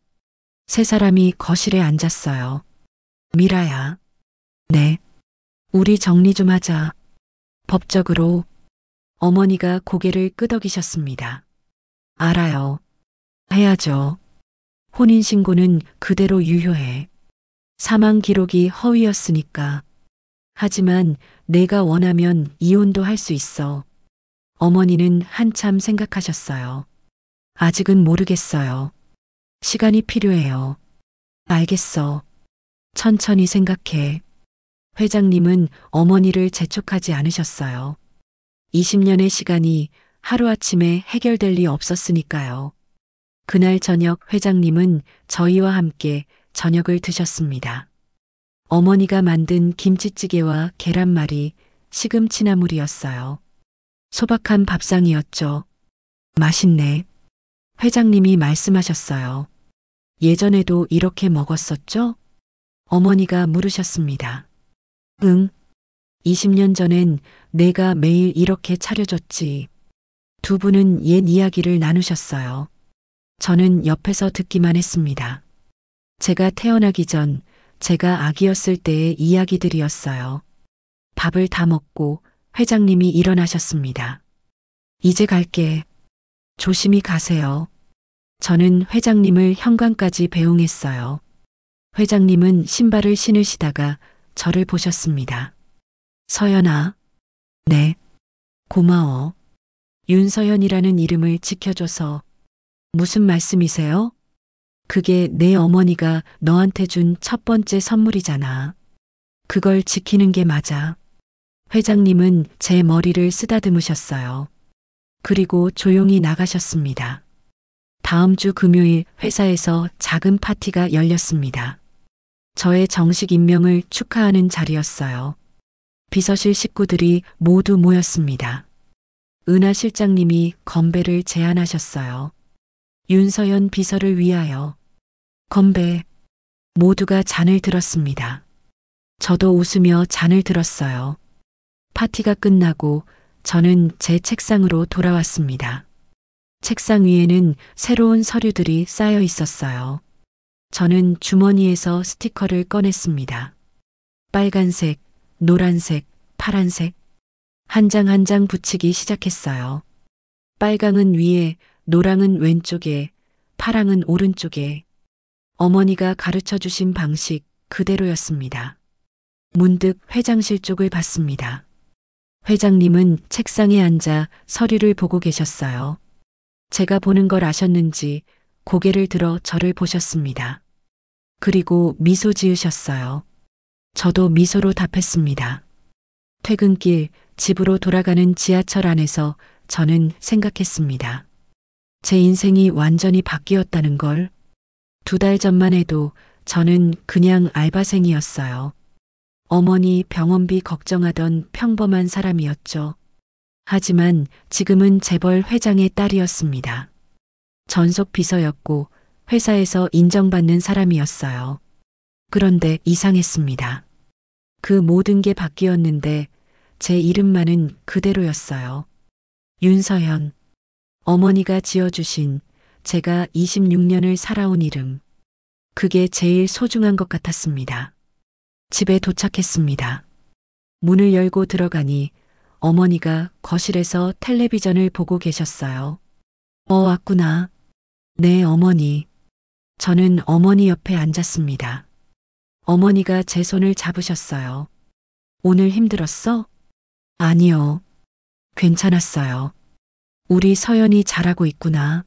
세 사람이 거실에 앉았어요. 미라야. 네. 우리 정리 좀 하자. 법적으로. 어머니가 고개를 끄덕이셨습니다. 알아요. 해야죠. 혼인신고는 그대로 유효해. 사망 기록이 허위였으니까. 하지만 내가 원하면 이혼도 할 수 있어. 어머니는 한참 생각하셨어요. 아직은 모르겠어요. 시간이 필요해요. 알겠어. 천천히 생각해. 회장님은 어머니를 재촉하지 않으셨어요. 20년의 시간이 하루아침에 해결될 리 없었으니까요. 그날 저녁 회장님은 저희와 함께 저녁을 드셨습니다. 어머니가 만든 김치찌개와 계란말이, 시금치나물이었어요. 소박한 밥상이었죠. 맛있네. 회장님이 말씀하셨어요. 예전에도 이렇게 먹었었죠? 어머니가 물으셨습니다. 응. 20년 전엔 내가 매일 이렇게 차려줬지. 두 분은 옛 이야기를 나누셨어요. 저는 옆에서 듣기만 했습니다. 제가 태어나기 전 제가 아기였을 때의 이야기들이었어요. 밥을 다 먹고 회장님이 일어나셨습니다. 이제 갈게. 조심히 가세요. 저는 회장님을 현관까지 배웅했어요. 회장님은 신발을 신으시다가 저를 보셨습니다. 서연아. 네. 고마워. 윤서연이라는 이름을 지켜줘서. 무슨 말씀이세요? 그게 내 어머니가 너한테 준 첫 번째 선물이잖아. 그걸 지키는 게 맞아. 회장님은 제 머리를 쓰다듬으셨어요. 그리고 조용히 나가셨습니다. 다음 주 금요일 회사에서 작은 파티가 열렸습니다. 저의 정식 임명을 축하하는 자리였어요. 비서실 식구들이 모두 모였습니다. 은하 실장님이 건배를 제안하셨어요. 윤서연 비서를 위하여. 건배. 모두가 잔을 들었습니다. 저도 웃으며 잔을 들었어요. 파티가 끝나고 저는 제 책상으로 돌아왔습니다. 책상 위에는 새로운 서류들이 쌓여 있었어요. 저는 주머니에서 스티커를 꺼냈습니다. 빨간색, 노란색, 파란색. 한 장 한 장 붙이기 시작했어요. 빨강은 위에, 노랑은 왼쪽에, 파랑은 오른쪽에. 어머니가 가르쳐 주신 방식 그대로였습니다. 문득 회장실 쪽을 봤습니다. 회장님은 책상에 앉아 서류를 보고 계셨어요. 제가 보는 걸 아셨는지 고개를 들어 저를 보셨습니다. 그리고 미소 지으셨어요. 저도 미소로 답했습니다. 퇴근길 집으로 돌아가는 지하철 안에서 저는 생각했습니다. 제 인생이 완전히 바뀌었다는 걸. 2달 전만 해도 저는 그냥 알바생이었어요. 어머니 병원비 걱정하던 평범한 사람이었죠. 하지만 지금은 재벌 회장의 딸이었습니다. 전속 비서였고 회사에서 인정받는 사람이었어요. 그런데 이상했습니다. 그 모든 게 바뀌었는데 제 이름만은 그대로였어요. 윤서연. 어머니가 지어주신 제가 26년을 살아온 이름. 그게 제일 소중한 것 같았습니다. 집에 도착했습니다. 문을 열고 들어가니 어머니가 거실에서 텔레비전을 보고 계셨어요. 왔구나. 네, 어머니. 저는 어머니 옆에 앉았습니다. 어머니가 제 손을 잡으셨어요. 오늘 힘들었어? 아니요. 괜찮았어요. 우리 서연이 잘하고 있구나.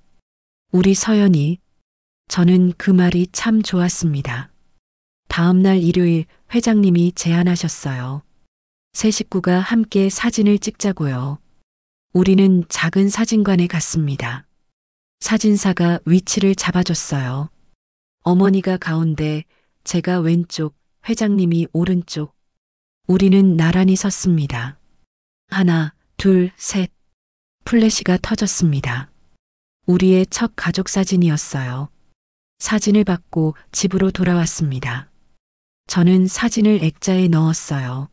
우리 서연이. 저는 그 말이 참 좋았습니다. 다음 날 일요일 회장님이 제안하셨어요. 세 식구가 함께 사진을 찍자고요. 우리는 작은 사진관에 갔습니다. 사진사가 위치를 잡아줬어요. 어머니가 가운데, 제가 왼쪽, 회장님이 오른쪽. 우리는 나란히 섰습니다. 하나, 둘, 셋. 플래시가 터졌습니다. 우리의 첫 가족 사진이었어요. 사진을 받고 집으로 돌아왔습니다. 저는 사진을 액자에 넣었어요.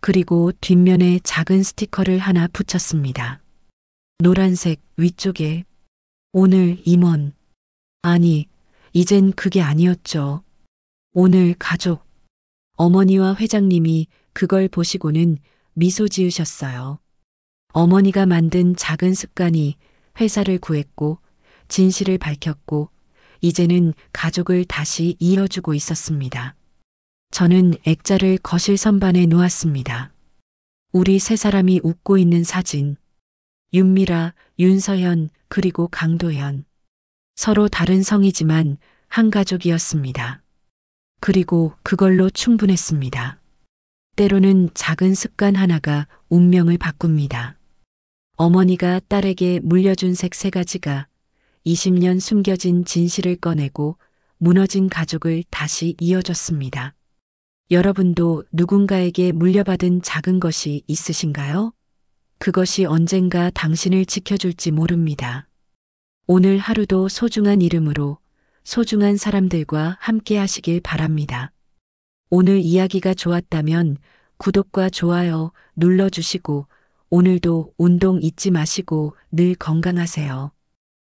그리고 뒷면에 작은 스티커를 하나 붙였습니다. 노란색 위쪽에 오늘 임원. 아니, 이젠 그게 아니었죠. 오늘 가족. 어머니와 회장님이 그걸 보시고는 미소 지으셨어요. 어머니가 만든 작은 습관이 회사를 구했고 진실을 밝혔고 이제는 가족을 다시 이어주고 있었습니다. 저는 액자를 거실 선반에 놓았습니다. 우리 세 사람이 웃고 있는 사진. 윤미라, 윤서연, 그리고 강도현. 서로 다른 성이지만 한 가족이었습니다. 그리고 그걸로 충분했습니다. 때로는 작은 습관 하나가 운명을 바꿉니다. 어머니가 딸에게 물려준 색 3가지가 20년 숨겨진 진실을 꺼내고 무너진 가족을 다시 이어줬습니다. 여러분도 누군가에게 물려받은 작은 것이 있으신가요? 그것이 언젠가 당신을 지켜줄지 모릅니다. 오늘 하루도 소중한 이름으로 소중한 사람들과 함께 하시길 바랍니다. 오늘 이야기가 좋았다면 구독과 좋아요 눌러주시고 오늘도 운동 잊지 마시고 늘 건강하세요.